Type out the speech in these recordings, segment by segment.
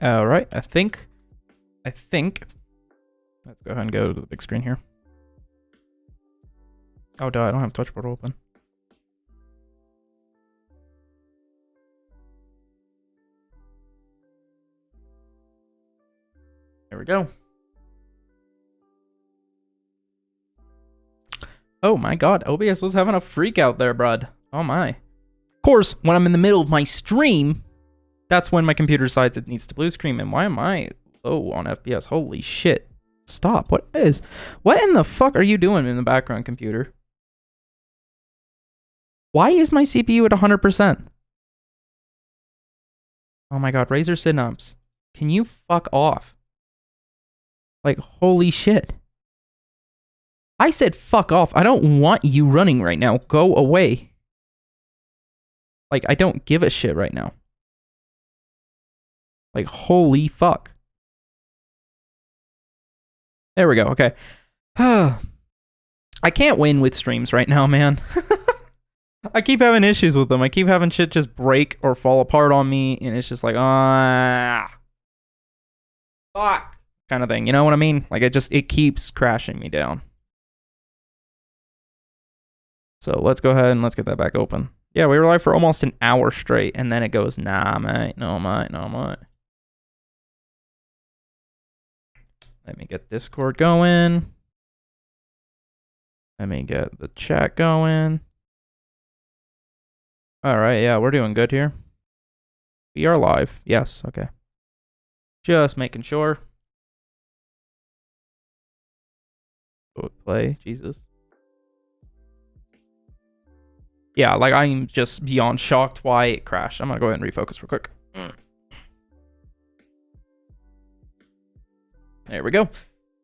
All right, I think. Let's go ahead and go to the big screen here. Oh, duh, I don't have touch portal open. There we go. Oh my god, OBS was having a freak out there, bud. Oh my. Of course, when I'm in the middle of my stream, that's when my computer decides it needs to blue screen. And why am I low on FPS? Holy shit. Stop. What in the fuck are you doing in the background, computer? Why is my CPU at 100%? Oh my god, Razer Synapse. Can you fuck off? Like, holy shit. I said fuck off. I don't want you running right now. Go away. Like, I don't give a shit right now. Like, holy fuck. There we go. Okay. I can't win with streams right now, man. I keep having issues with them. I keep having shit just break or fall apart on me, and it's just like, fuck, kind of thing. You know what I mean? Like, it keeps crashing me down. So let's go ahead and let's get that back open. Yeah, we were live for almost an hour straight, and then it goes, nah, mate, no, mate, no, mate. Let me get Discord going. Let me get the chat going. All right, yeah, we're doing good here. We are live. Yes, okay. Just making sure. Oh, play, Jesus. Yeah, like, I'm just beyond shocked why it crashed. I'm gonna go ahead and refocus real quick. There we go.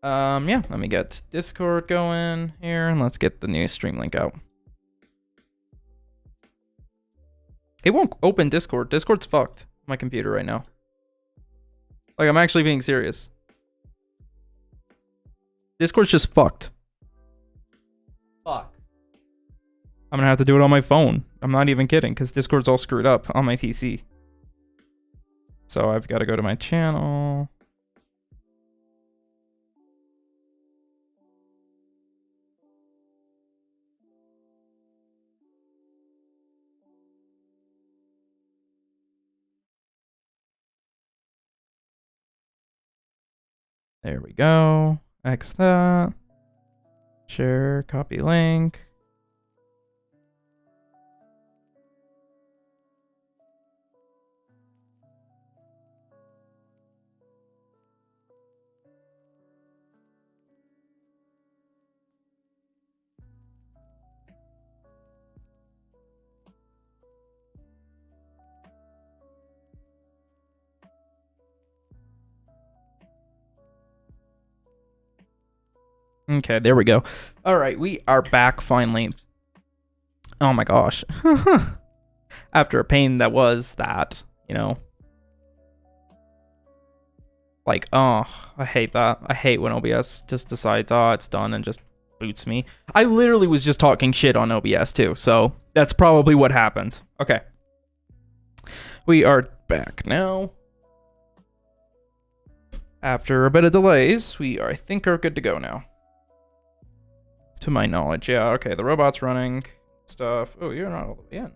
Yeah, let me get Discord going here, and let's get the new stream link out. It won't open Discord. Discord's fucked on my computer right now. Like, I'm actually being serious. Discord's just fucked. Fuck. I'm gonna have to do it on my phone. I'm not even kidding, because Discord's all screwed up on my PC. So I've got to go to my channel. There we go. X that. Share, copy link. Okay, there we go. All right, we are back finally. Oh my gosh. After a pain that was that, you know. Like, oh, I hate that. I hate when OBS just decides, oh, it's done and just boots me. I literally was just talking shit on OBS too, so that's probably what happened. Okay. We are back now. After a bit of delays, we are, I think, are good to go now. To my knowledge, yeah, okay, the robot's running stuff. Oh, you're not all the way in.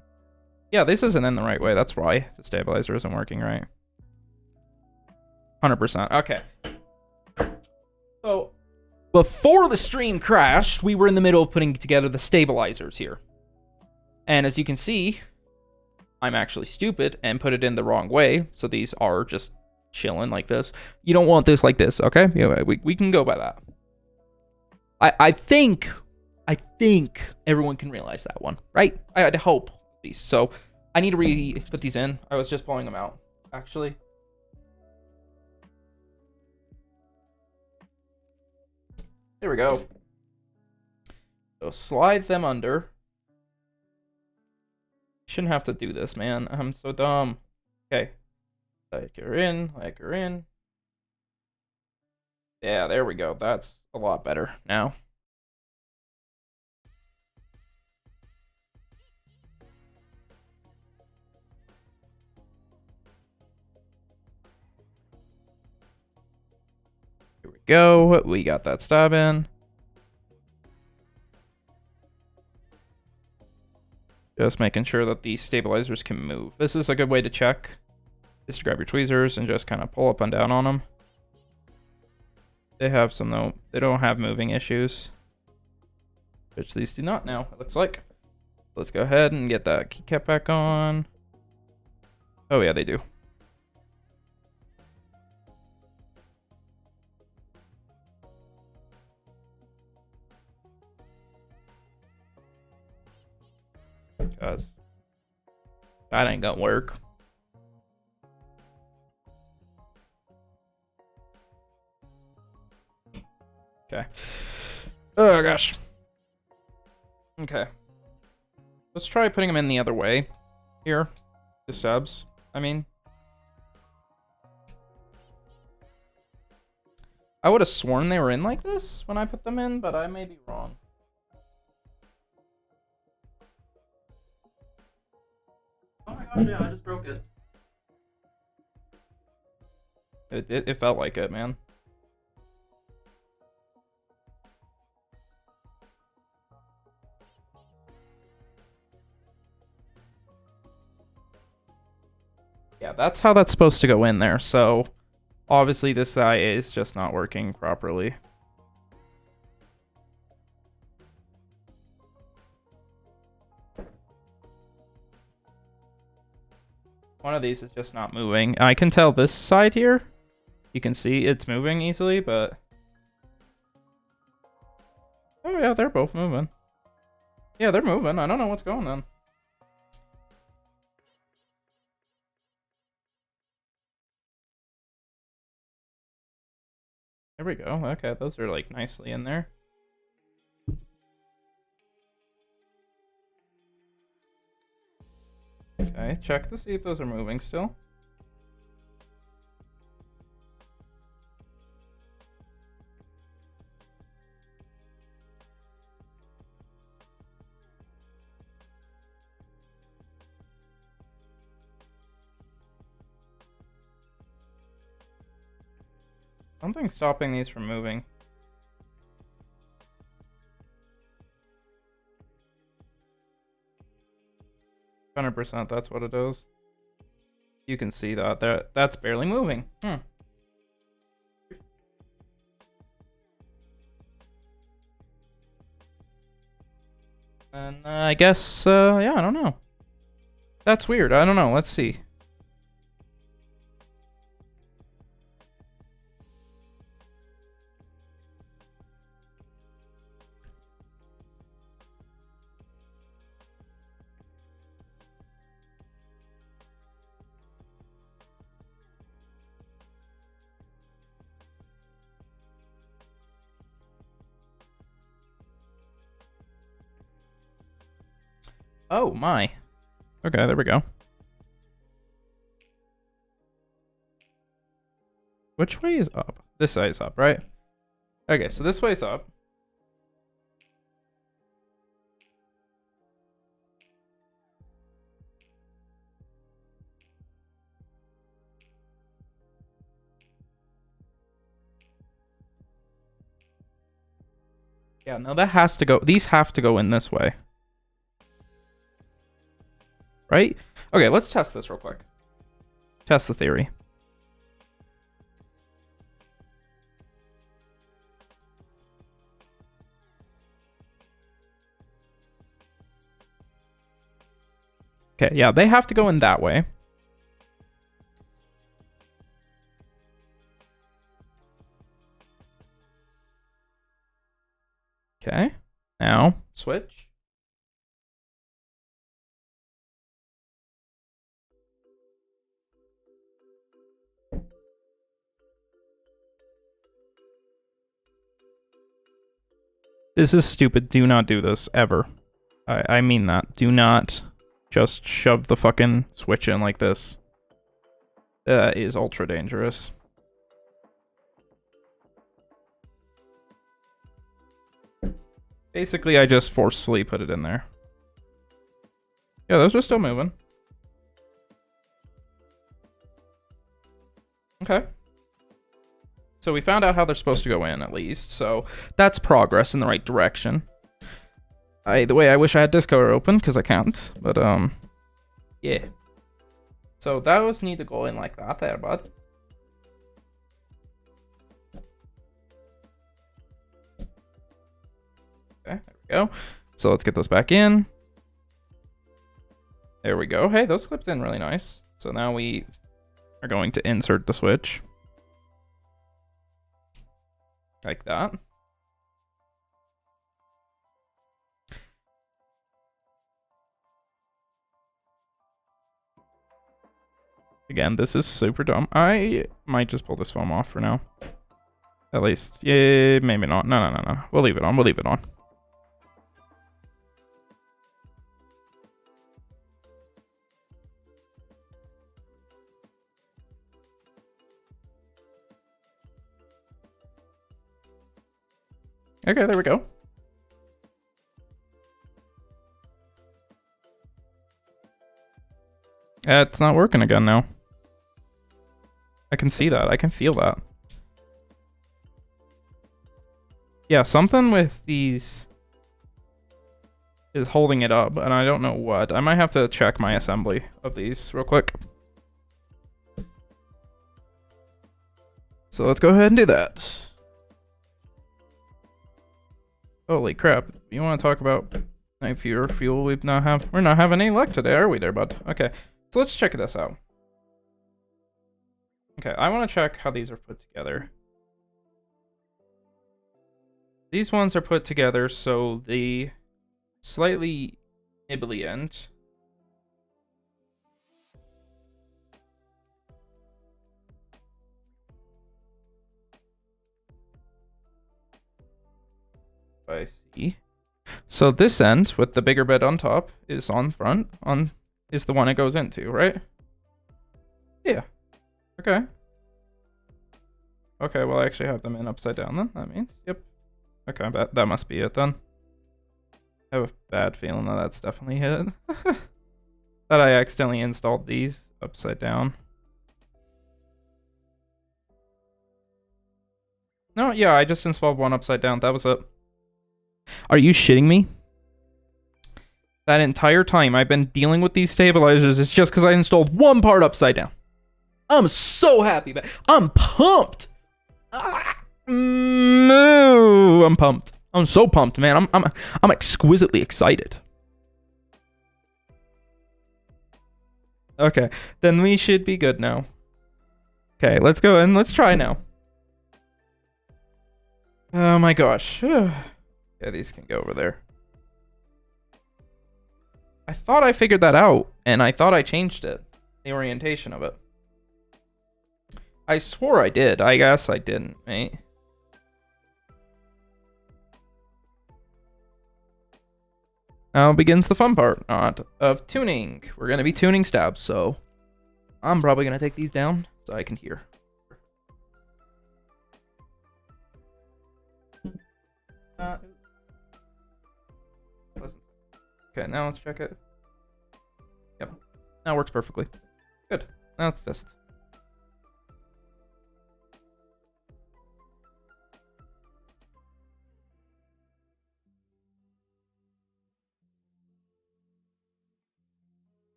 Yeah, this isn't in the right way, that's why the stabilizer isn't working right. 100%, okay. So, before the stream crashed, we were in the middle of putting together the stabilizers here. And as you can see, I'm actually stupid and put it in the wrong way, so these are just chilling like this. You don't want this like this, okay? Yeah, we can go by that. I think everyone can realize that one, right? I'd hope. So I need to put these in. I was just blowing them out, actually. There we go. So slide them under. Shouldn't have to do this, man. I'm so dumb. Okay. Like her in, like her in. Yeah, there we go. That's a lot better now. go. We got that stab in. Just making sure that the stabilizers can move. This is a good way to check. Just grab your tweezers and just kind of pull up and down on them. They have some, though. They don't have moving issues. Which these do not now, it looks like. Let's go ahead and get that keycap back on. Oh yeah, they do. Because that ain't gonna work. Okay. Oh gosh. Okay. Let's try putting them in the other way. Here. The subs, I mean. I would have sworn they were in like this when I put them in, but I may be wrong. Oh my gosh, yeah, I just broke it. It felt like it, man. Yeah, that's how that's supposed to go in there, so obviously this eye is just not working properly. One of these is just not moving. I can tell this side here, you can see it's moving easily, but... Oh yeah, they're both moving. Yeah, they're moving. I don't know what's going on. There we go. Okay, those are like nicely in there. Okay, check to see if those are moving still. Something's stopping these from moving. %, that's what it is. You can see that. That's barely moving. And I guess, yeah, I don't know. That's weird. I don't know. Let's see. Oh my. Okay, there we go. Which way is up? This side is up, right? Okay, so this way's up. Yeah, no, that has to go. These have to go in this way. Right? Okay, let's test this real quick. Test the theory. Okay, yeah, they have to go in that way. Okay, now switch. This is stupid. Do not do this, ever. I mean that. Do not just shove the fucking switch in like this. That is ultra dangerous. Basically, I just forcefully put it in there. Yeah, those are still moving. Okay. So we found out how they're supposed to go in, at least. So that's progress in the right direction. The way I wish I had Discord open, because I can't. But, yeah. So those need to go in like that there, bud. Okay, there we go. So let's get those back in. There we go. Hey, those clipped in really nice. So now we are going to insert the switch. Like that. Again, this is super dumb. I might just pull this foam off for now. At least. Yeah, maybe not. No. We'll leave it on. We'll leave it on. Okay, there we go. It's not working again now. I can see that. I can feel that. Yeah, something with these is holding it up, and I don't know what. I might have to check my assembly of these real quick. So let's go ahead and do that. Holy crap. You want to talk about night fuel? We're not having any luck today, are we there, bud? Okay. So let's check this out. Okay, I want to check how these are put together. These ones are put together so the slightly nibbly end I see. So this end with the bigger bit on top is on front, is the one it goes into, right? Yeah. Okay. Okay, well I actually have them in upside down then, that means. Yep. Okay, that must be it then. I have a bad feeling that that's definitely it. That I accidentally installed these upside down. No, yeah, I just installed one upside down. That was it. Are you shitting me? That entire time I've been dealing with these stabilizers, it's just because I installed one part upside down. I'm so happy, man. I'm pumped. I'm pumped. I'm so pumped, man. I'm exquisitely excited. Okay, then we should be good now. Okay, let's go and let's try now. Oh my gosh. Yeah, these can go over there. I thought I figured that out, and I thought I changed it. The orientation of it. I swore I did. I guess I didn't, mate. Now begins the fun part of tuning. We're going to be tuning stabs, so I'm probably going to take these down so I can hear. Okay, now let's check it. Yep, now it works perfectly. Good. Now let's test.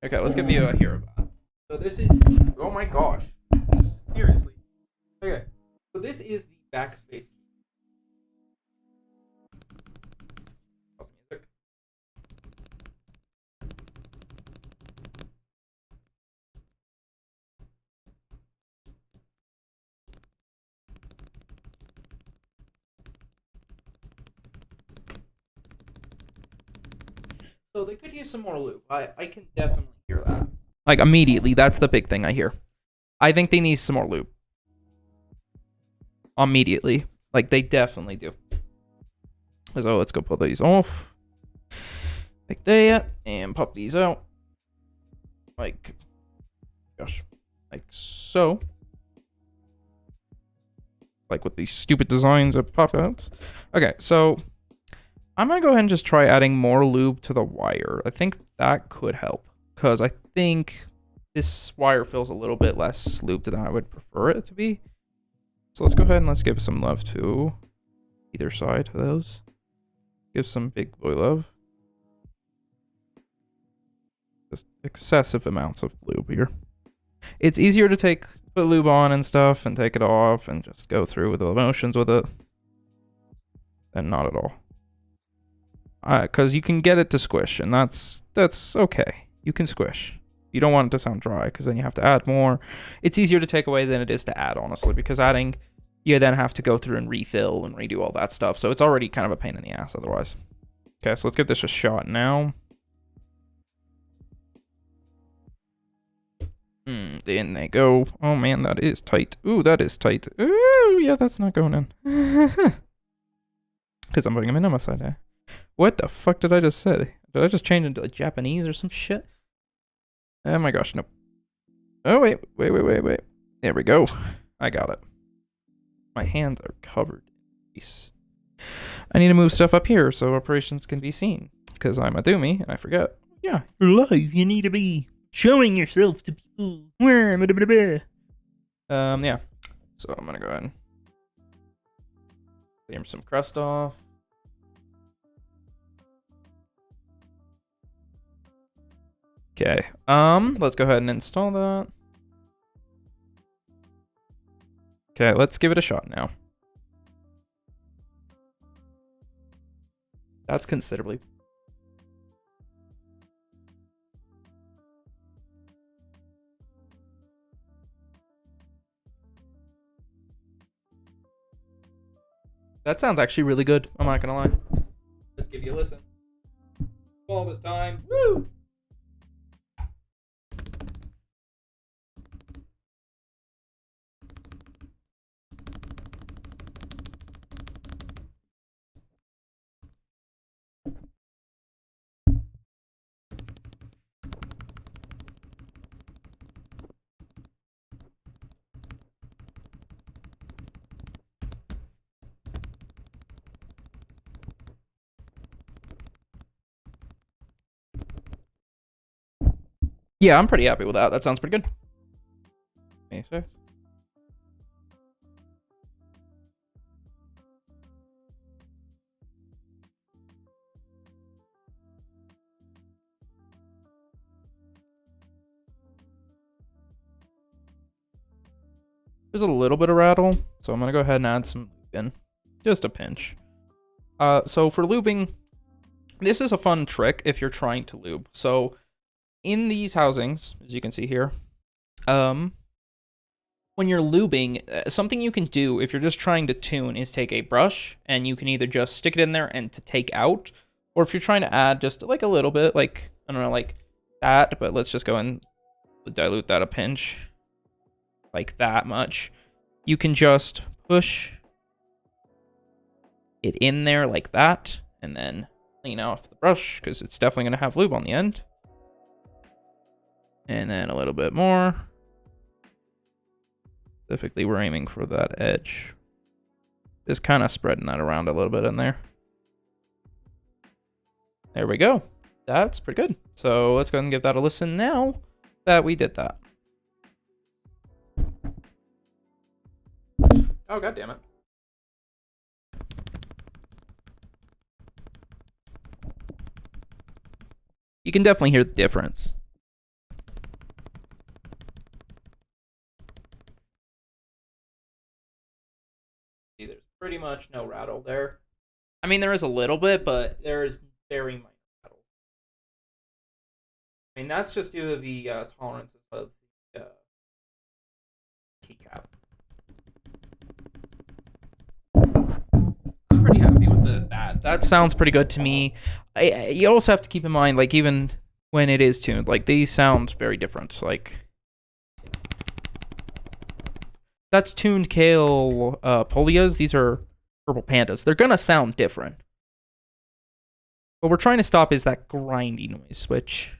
Okay, let's give you a hero bath. So this is, oh my gosh, seriously. Okay, so this is the backspace key. Music. So they could use some more lube. I can definitely hear that. Like immediately, that's the big thing I hear. I think they need some more lube. Immediately. Like they definitely do. So let's go pull these off. Like that. And pop these out. Like, gosh. Like so. Like with these stupid designs of pop outs. Okay, so I'm going to go ahead and just try adding more lube to the wire. I think that could help. because I think this wire feels a little bit less looped than I would prefer it to be. So let's go ahead and let's give some love to either side of those. Give some big boy love. Just excessive amounts of lube here. It's easier to put lube on and stuff and take it off and just go through with the motions with it than not at all. Because you can get it to squish, and that's okay. You can squish. You don't want it to sound dry, because then you have to add more. It's easier to take away than it is to add, honestly, because adding, you then have to go through and refill and redo all that stuff, so it's already kind of a pain in the ass otherwise. Okay, so let's give this a shot now. In they go. Oh man, that is tight. Ooh, that is tight. Ooh, yeah, that's not going in. Because I'm putting them in on my side there. What the fuck did I just say? Did I just change into like Japanese or some shit? Oh my gosh, nope. Oh, wait. There we go. I got it. My hands are covered in grease. I need to move stuff up here so operations can be seen. Because I'm a doomy and I forget. Yeah, you're live. You need to be showing yourself to people. Yeah. So I'm gonna go ahead and clear some crust off. Okay, let's go ahead and install that. Okay, let's give it a shot now. That's considerably. That sounds actually really good, I'm not gonna lie. Let's give you a listen. All this time, woo! Yeah, I'm pretty happy with that. That sounds pretty good. Okay, there's a little bit of rattle, so I'm gonna go ahead and add some in. Just a pinch. So for lubing, this is a fun trick if you're trying to lube. So in these housings, as you can see here, when you're lubing, something you can do if you're just trying to tune is take a brush and you can either just stick it in there and to take out, or if you're trying to add just like a little bit, like, I don't know, like that, but let's just go and dilute that a pinch, like that much. You can just push it in there like that, and then clean off the brush, because it's definitely going to have lube on the end. And then a little bit more. Specifically, we're aiming for that edge. Just kind of spreading that around a little bit in there. There we go. That's pretty good. So let's go ahead and give that a listen now that we did that. Oh, god damn it. You can definitely hear the difference. See, there's pretty much no rattle there. I mean, there is a little bit, but there is very minor rattle. I mean, that's just due to the tolerances of the keycap. I'm pretty happy with that. That sounds pretty good to me. You also have to keep in mind, like, even when it is tuned, like, these sound very different. Like, that's tuned kale polias. These are purple pandas. They're gonna sound different. What we're trying to stop is that grindy noise, which...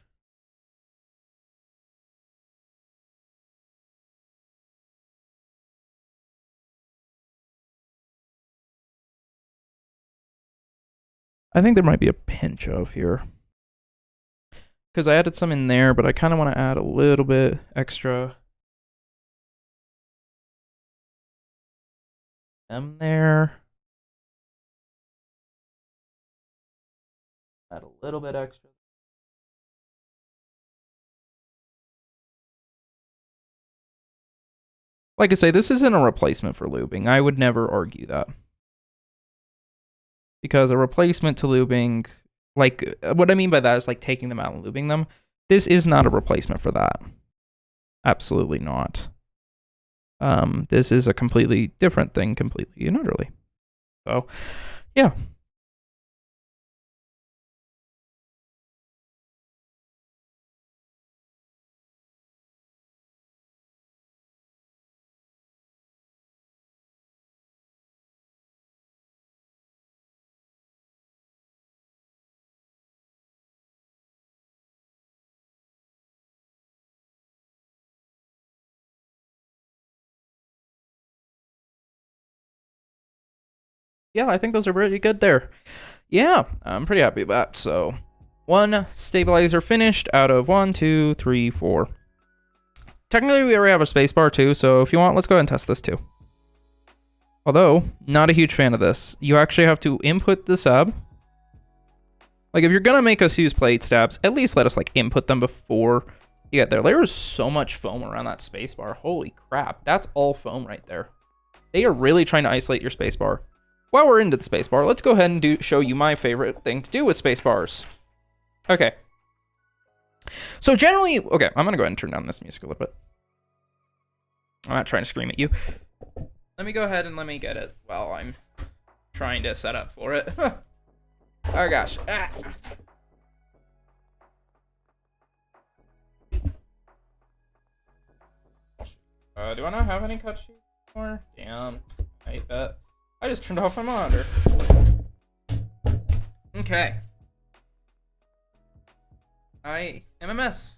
I think there might be a pinch of here. because I added some in there, but I kind of want to add a little bit extra M there. Add a little bit extra. Like I say, this isn't a replacement for lubing. I would never argue that. Because a replacement to lubing, like, what I mean by that is like taking them out and lubing them. This is not a replacement for that. Absolutely not. This is a completely different thing, completely and utterly. So, yeah. Yeah, I think those are pretty good there. Yeah, I'm pretty happy with that. So, 1 stabilizer finished out of 1, 2, 3, 4. Technically, we already have a spacebar too, so if you want, let's go ahead and test this too. Although, not a huge fan of this. You actually have to input the sub. Like, if you're gonna make us use plate stabs, at least let us, like, input them before you get there. There is so much foam around that spacebar. Holy crap, that's all foam right there. They are really trying to isolate your spacebar. While we're into the spacebar, let's go ahead and show you my favorite thing to do with spacebars. Okay. So generally, okay, I'm gonna go ahead and turn down this music a little bit. I'm not trying to scream at you. Let me go ahead and let me get it while I'm trying to set up for it. Oh gosh. Ah. Do I not have any cut sheets anymore? Damn. I hate that. I just turned off my monitor. Okay. I am a mess.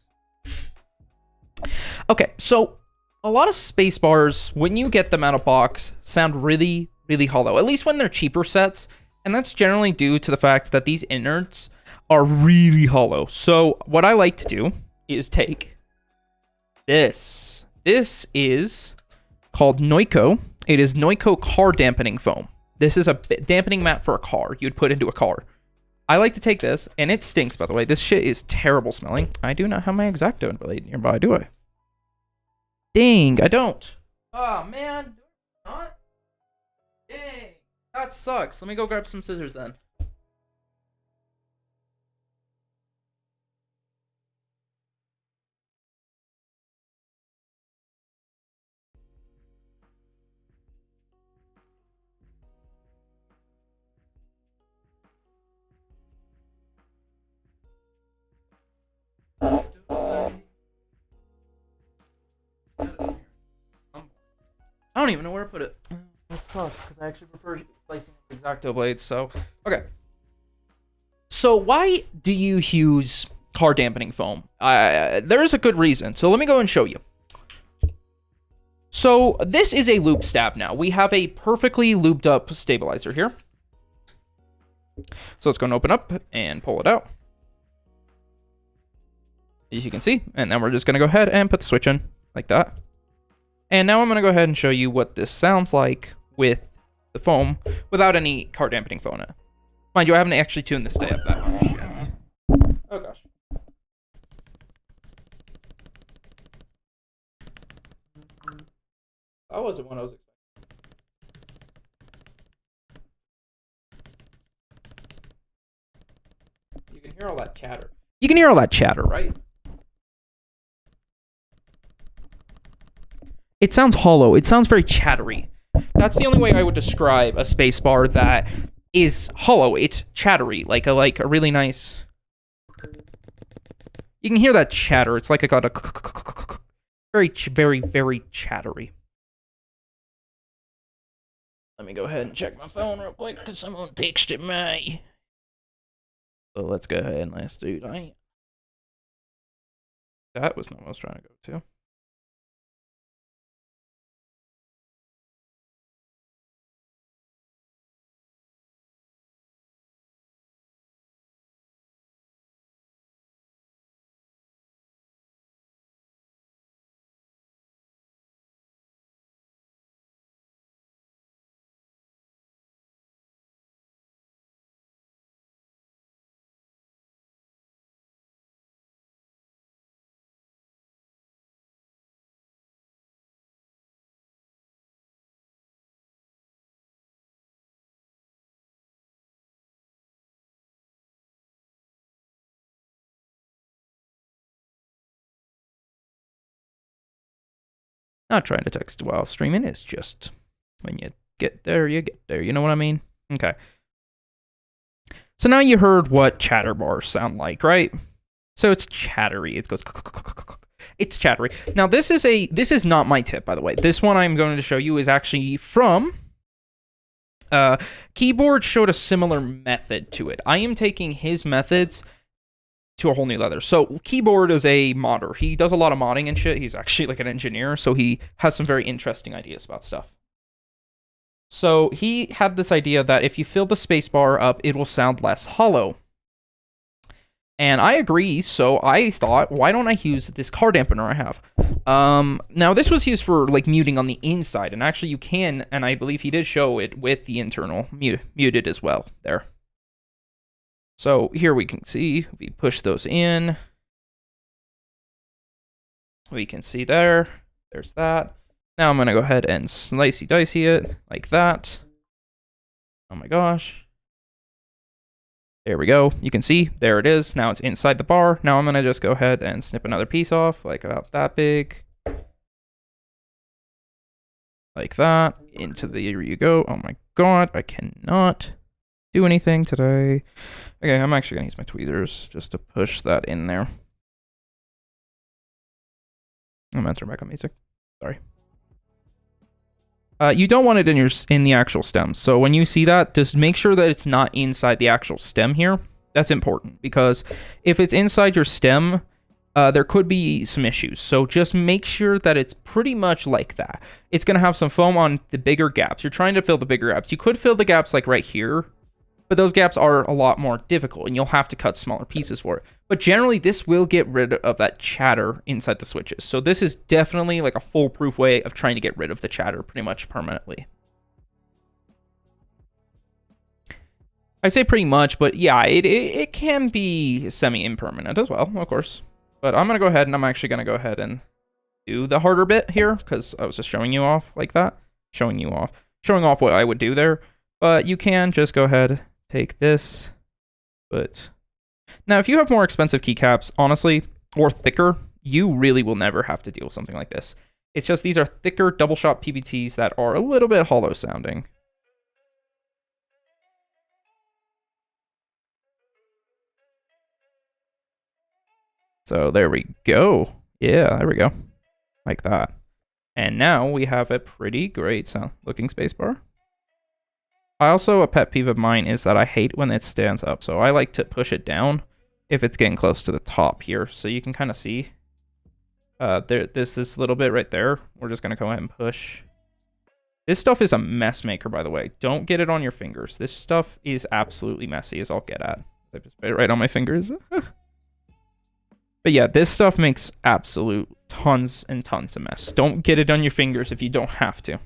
Okay, so a lot of space bars, when you get them out of box, sound really, really hollow. At least when they're cheaper sets. And that's generally due to the fact that these innards are really hollow. So what I like to do is take this. This is called Noiko. It is Noiko car dampening foam. This is a dampening mat for a car you'd put into a car. I like to take this, and it stinks, by the way. This shit is terrible smelling. I do not have my X-Acto blade nearby, do I? Dang, I don't. Oh, man. Not? Dang. That sucks. Let me go grab some scissors then. I don't even know where to put it. That sucks, because I actually prefer slicing with X-Acto blades, so... Okay. So why do you use car dampening foam? There is a good reason, so let me go and show you. So this is a loop stab now. We have a perfectly lubed up stabilizer here. So let's go and open up and pull it out. As you can see, and then we're just gonna go ahead and put the switch in like that. And now I'm gonna go ahead and show you what this sounds like with the foam without any car dampening foam in it. Mind you, I haven't actually tuned this day up that much yet. Oh gosh. That wasn't what I was expecting. You can hear all that chatter. You can hear all that chatter, right? It sounds hollow. It sounds very chattery. That's the only way I would describe a spacebar that is hollow. It's chattery, like a really nice. You can hear that chatter. It's like I got a very, very, very chattery. Let me go ahead and check my phone real quick because someone texted me. So let's go ahead and let's do that. That was not what I was trying to go to. Not trying to text while streaming. It's just when you get there, you get there. You know what I mean? Okay. So now you heard what chatter bars sound like, right? So it's chattery. It goes. It's chattery. Now this is not my tip, by the way. This one I'm going to show you is actually from Keyboard showed a similar method to it. I am taking his methods to a whole new level. So Keyboard is a modder. He does a lot of modding and shit. He's actually like an engineer, so he has some very interesting ideas about stuff. So he had this idea that if you fill the spacebar up, it will sound less hollow. And I agree, so I thought, why don't I use this car dampener I have? Now, this was used for, like, muting on the inside, and actually you can, and I believe he did show it with the internal muted as well, there. So here we can see, we push those in. We can see there's that. Now I'm going to go ahead and slicey-dicey it, like that. Oh my gosh. There we go. You can see, there it is. Now it's inside the bar. Now I'm going to just go ahead and snip another piece off, like about that big. Like that. Into the, here you go. Oh my god, I cannot do anything today. Okay, I'm actually going to use my tweezers just to push that in there. I'm going to turn back on music. Sorry. You don't want it in the actual stem. So when you see that, just make sure that it's not inside the actual stem here. That's important because if it's inside your stem, there could be some issues. So just make sure that it's pretty much like that. It's going to have some foam on the bigger gaps. You're trying to fill the bigger gaps. You could fill the gaps like right here, but those gaps are a lot more difficult and you'll have to cut smaller pieces for it. But generally, this will get rid of that chatter inside the switches. So this is definitely like a foolproof way of trying to get rid of the chatter pretty much permanently. I say pretty much, but yeah, it can be semi-impermanent as well, of course. But I'm going to go ahead and I'm actually going to go ahead and do the harder bit here because I was just showing you off like that. Showing off what I would do there. But you can just go ahead, take this, but now if you have more expensive keycaps, honestly, or thicker, you really will never have to deal with something like this. It's just these are thicker double shot PBTs that are a little bit hollow sounding. So there we go. Yeah, there we go. Like that. And now we have a pretty great sound looking spacebar. Also, a pet peeve of mine is that I hate when it stands up. So I like to push it down if it's getting close to the top here. So you can kind of see this little bit right there. We're just going to go ahead and push. This stuff is a mess maker, by the way. Don't get it on your fingers. This stuff is absolutely messy, as I'll get at. I just put it right on my fingers. But yeah, this stuff makes absolute tons and tons of mess. Don't get it on your fingers if you don't have to.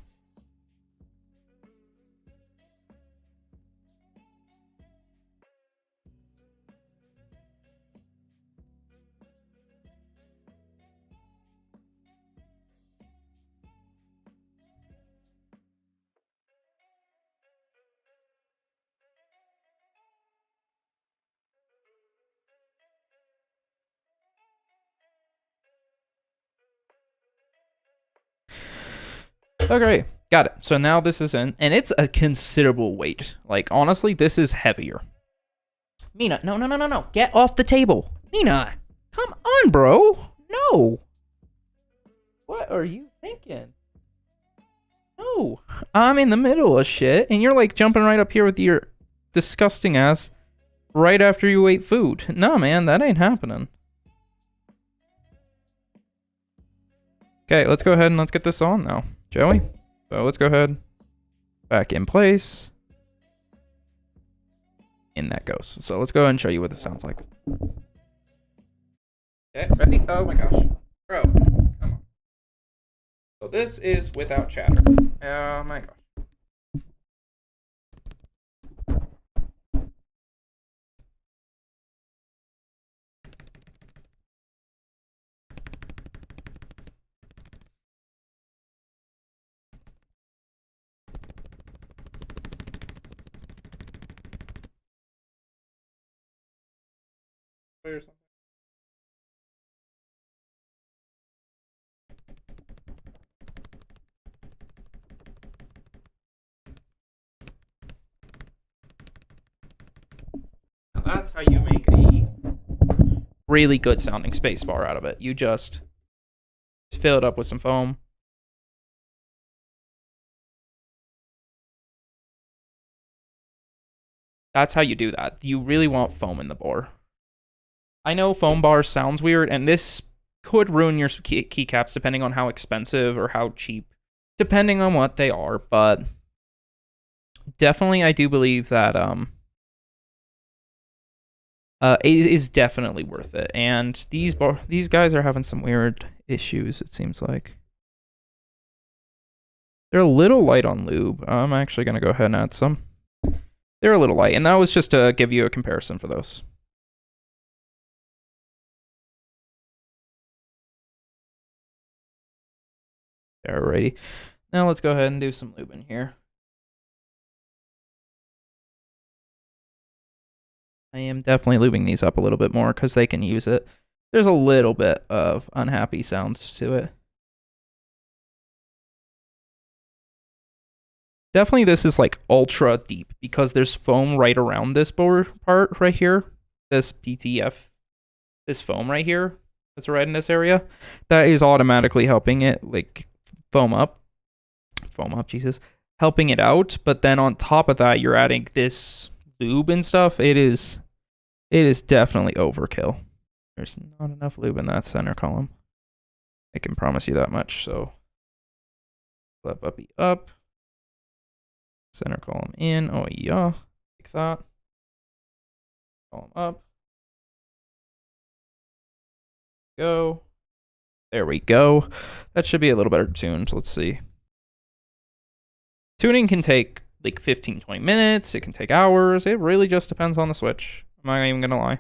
Okay, got it. So now this is in, and it's a considerable weight. Like, honestly, this is heavier. Mina, no. Get off the table. Mina, come on, bro. No. What are you thinking? No. I'm in the middle of shit, and you're like jumping right up here with your disgusting ass right after you ate food. No, man, that ain't happening. Okay, let's go ahead and let's get this on now, shall we? So let's go ahead. Back in place. In that goes. So let's go ahead and show you what this sounds like. Okay, ready? Oh my gosh. Bro, come on. So this is without chatter. Oh my gosh. Or something. that's how you make a really good sounding spacebar out of it. You just fill it up with some foam. That's how you do that. You really want foam in the bore. I know foam bars sounds weird, and this could ruin your keycaps depending on how expensive or how cheap, depending on what they are, but definitely I do believe that it is definitely worth it. And these guys are having some weird issues, it seems like. They're a little light on lube. I'm actually going to go ahead and add some. They're a little light, and that was just to give you a comparison for those. Alrighty. Now let's go ahead and do some lube in here. I am definitely lubing these up a little bit more because they can use it. There's a little bit of unhappy sounds to it. Definitely this is like ultra deep because there's foam right around this bore part right here. This PTF, this foam right here that's right in this area. That is automatically helping it like foam up, Jesus. Helping it out, but then on top of that, you're adding this lube and stuff. It is definitely overkill. There's not enough lube in that center column. I can promise you that much. So flip uppy up, center column in. Oh yeah, like that. Column up. Go. There we go. That should be a little better tuned. Let's see. Tuning can take like 15-20 minutes. It can take hours. It really just depends on the switch. I'm not even gonna lie.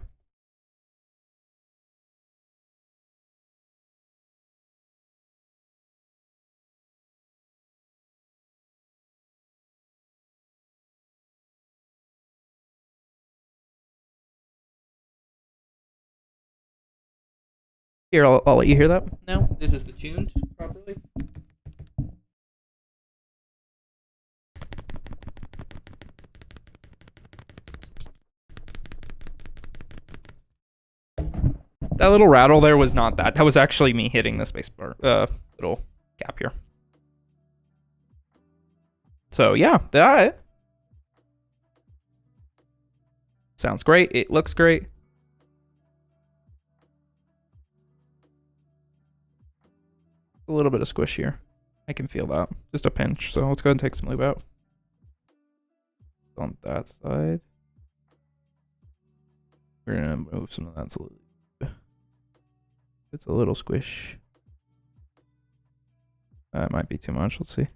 Here, I'll let you hear that now. This is the tuned properly. That little rattle there was not that. That was actually me hitting the spacebar, little cap here. So yeah, that sounds great. It looks great. A little bit of squish here. I can feel that. Just a pinch. So let's go ahead and take some lube out. On that side. We're gonna move some of that lube. It's a little squish. That might be too much. Let's see.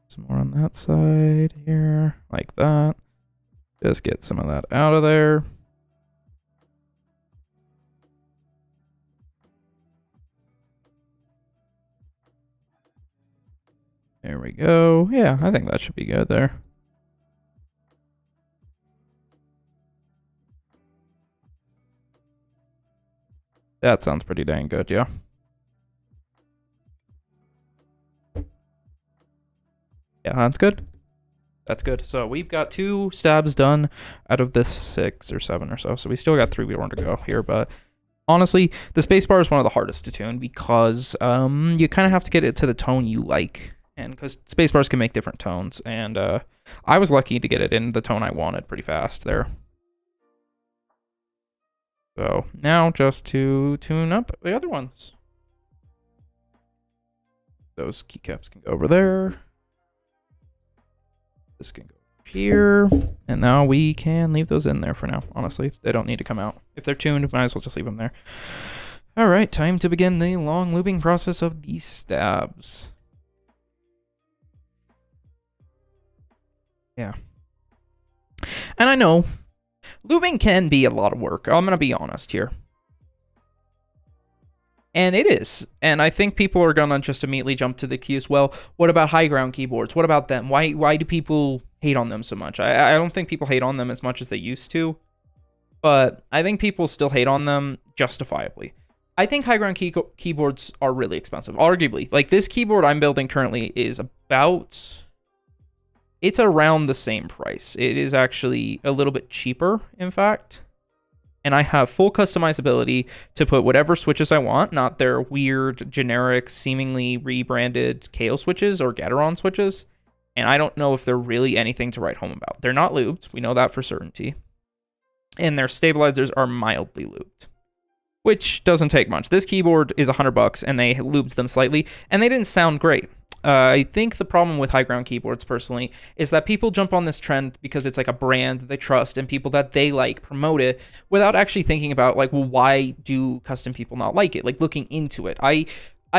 Some more on that side here, like that. Just get some of that out of there. There we go. Yeah, I think that should be good there. That sounds pretty dang good, yeah. Yeah, that's good. That's good. So we've got 2 stabs done out of this 6 or 7 or so. So we still got 3 more to go here. But honestly, the spacebar is one of the hardest to tune because you kind of have to get it to the tone you like. And because spacebars can make different tones. And I was lucky to get it in the tone I wanted pretty fast there. So now just to tune up the other ones. Those keycaps can go over there. This can go here. And now we can leave those in there for now. Honestly, they don't need to come out. If they're tuned, might as well just leave them there. All right, time to begin the long looping process of these stabs. Yeah. And I know looping can be a lot of work. I'm going to be honest here. And it is. And I think people are gonna just immediately jump to the key as well. What about high ground keyboards? What about them? Why do people hate on them so much? I don't think people hate on them as much as they used to, but I think people still hate on them justifiably. I think high ground keyboards are really expensive, arguably. Like this keyboard I'm building currently is it's around the same price. It is actually a little bit cheaper, in fact. And I have full customizability to put whatever switches I want, not their weird, generic, seemingly rebranded KO switches or Gateron switches. And I don't know if they're really anything to write home about. They're not lubed. We know that for certainty. And their stabilizers are mildly lubed, which doesn't take much. This keyboard is $100, and they lubed them slightly, and they didn't sound great. I think the problem with high ground keyboards, personally, is that people jump on this trend because it's like a brand that they trust and people that they like promote it without actually thinking about, like, well, why do custom people not like it? Like, looking into it. I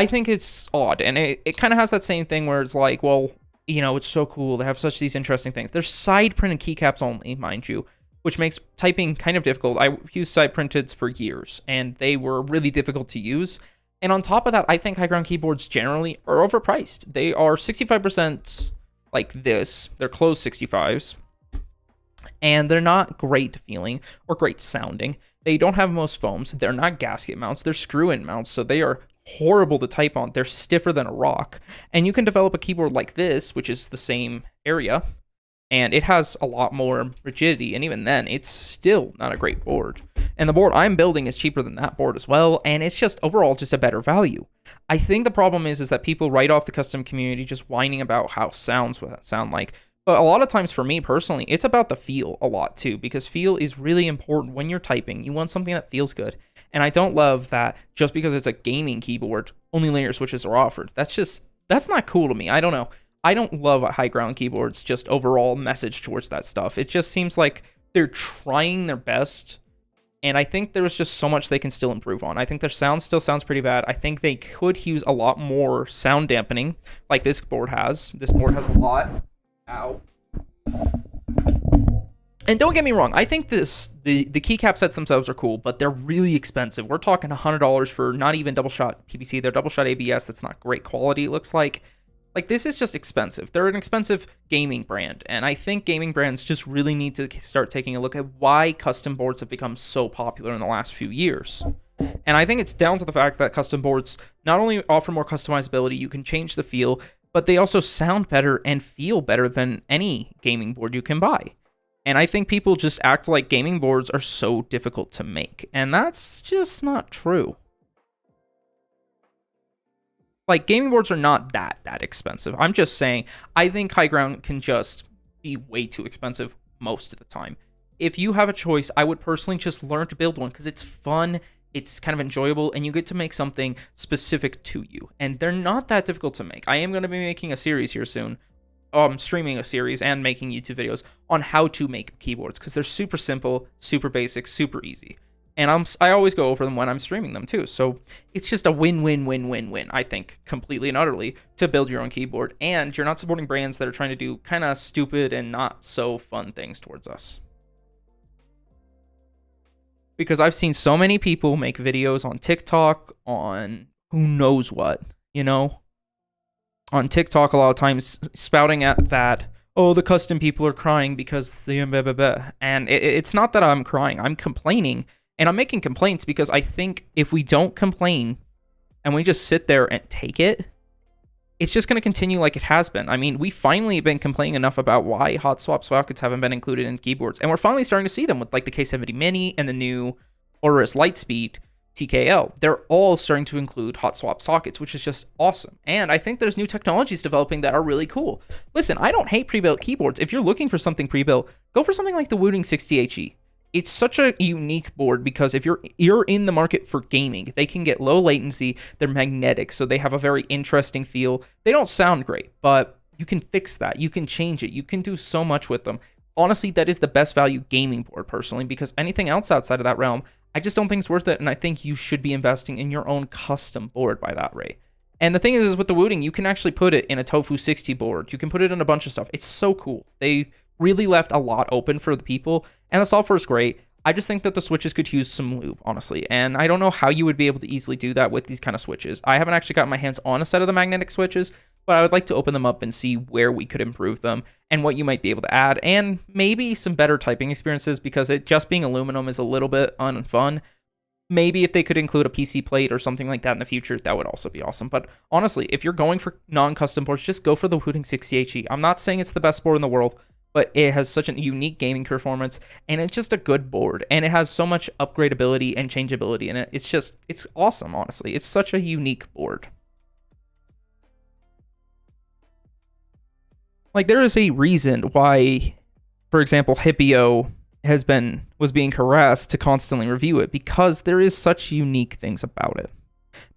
think it's odd, and it kind of has that same thing where it's like, well, you know, it's so cool. They have such these interesting things. They're side printed keycaps only, mind you, which makes typing kind of difficult. I used side printeds for years, and they were really difficult to use. And on top of that, I think high ground keyboards generally are overpriced. They are 65% like this. They're closed 65s. And they're not great feeling or great sounding. They don't have most foams. They're not gasket mounts. They're screw-in mounts, so they are horrible to type on. They're stiffer than a rock. And you can develop a keyboard like this, which is the same area, and it has a lot more rigidity, and even then, it's still not a great board. And the board I'm building is cheaper than that board as well, and it's just overall just a better value. I think the problem is that people write off the custom community just whining about how sounds sound like. But a lot of times for me personally, it's about the feel a lot too, because feel is really important when you're typing. You want something that feels good. And I don't love that just because it's a gaming keyboard, only linear switches are offered. That's not cool to me. I don't know. I don't love high ground keyboards, just overall message towards that stuff. It just seems like they're trying their best, and I think there's just so much they can still improve on. I think their sound still sounds pretty bad. I think they could use a lot more sound dampening, like this board has. This board has a lot. Ow. And don't get me wrong, I think the keycap sets themselves are cool, but they're really expensive. We're talking $100 for not even double shot PVC. They're double shot ABS. That's not great quality, it looks like. Like, this is just expensive. They're an expensive gaming brand, and I think gaming brands just really need to start taking a look at why custom boards have become so popular in the last few years. And I think it's down to the fact that custom boards not only offer more customizability, you can change the feel, but they also sound better and feel better than any gaming board you can buy. And I think people just act like gaming boards are so difficult to make, and that's just not true. Like, gaming boards are not that expensive. I'm just saying, I think high ground can just be way too expensive most of the time. If you have a choice, I would personally just learn to build one because it's fun, it's kind of enjoyable, and you get to make something specific to you. And they're not that difficult to make. I am going to be making a series here soon. Streaming a series and making YouTube videos on how to make keyboards because they're super simple, super basic, super easy. And I always go over them when I'm streaming them too. So it's just a win-win-win-win-win, I think, completely and utterly, to build your own keyboard. And you're not supporting brands that are trying to do kind of stupid and not so fun things towards us. Because I've seen so many people make videos on TikTok, on who knows what, you know? On TikTok, a lot of times spouting at that, oh, the custom people are crying because the blah, blah, blah. And it's not that I'm crying. I'm complaining. And I'm making complaints because I think if we don't complain and we just sit there and take it, it's just going to continue like it has been. I mean, we finally have been complaining enough about why hot swap sockets haven't been included in keyboards. And we're finally starting to see them with like the K70 Mini and the new Aorus Lightspeed TKL. They're all starting to include hot swap sockets, which is just awesome. And I think there's new technologies developing that are really cool. Listen, I don't hate pre-built keyboards. If you're looking for something pre-built, go for something like the Wooting 60HE. It's such a unique board because if you're in the market for gaming, they can get low latency, they're magnetic, so they have a very interesting feel. They don't sound great, but you can fix that. You can change it. You can do so much with them. Honestly, that is the best value gaming board, personally, because anything else outside of that realm, I just don't think it's worth it, and I think you should be investing in your own custom board by that rate. And the thing is with the Wooting, you can actually put it in a Tofu 60 board. You can put it in a bunch of stuff. It's so cool. They really left a lot open for the people, and the software is great. I just think that the switches could use some lube, honestly. And I don't know how you would be able to easily do that with these kind of switches. I haven't actually gotten my hands on a set of the magnetic switches, but I would like to open them up and see where we could improve them and what you might be able to add, and maybe some better typing experiences, because it just being aluminum is a little bit unfun. Maybe if they could include a PC plate or something like that in the future, that would also be awesome. But honestly, if you're going for non-custom boards, just go for the Hooting 60HE. I'm not saying it's the best board in the world, but it has such a unique gaming performance, and it's just a good board, and it has so much upgradability and changeability in it. It's awesome, honestly. It's such a unique board. Like, there is a reason why, for example, Hippio was being harassed to constantly review it, because there is such unique things about it.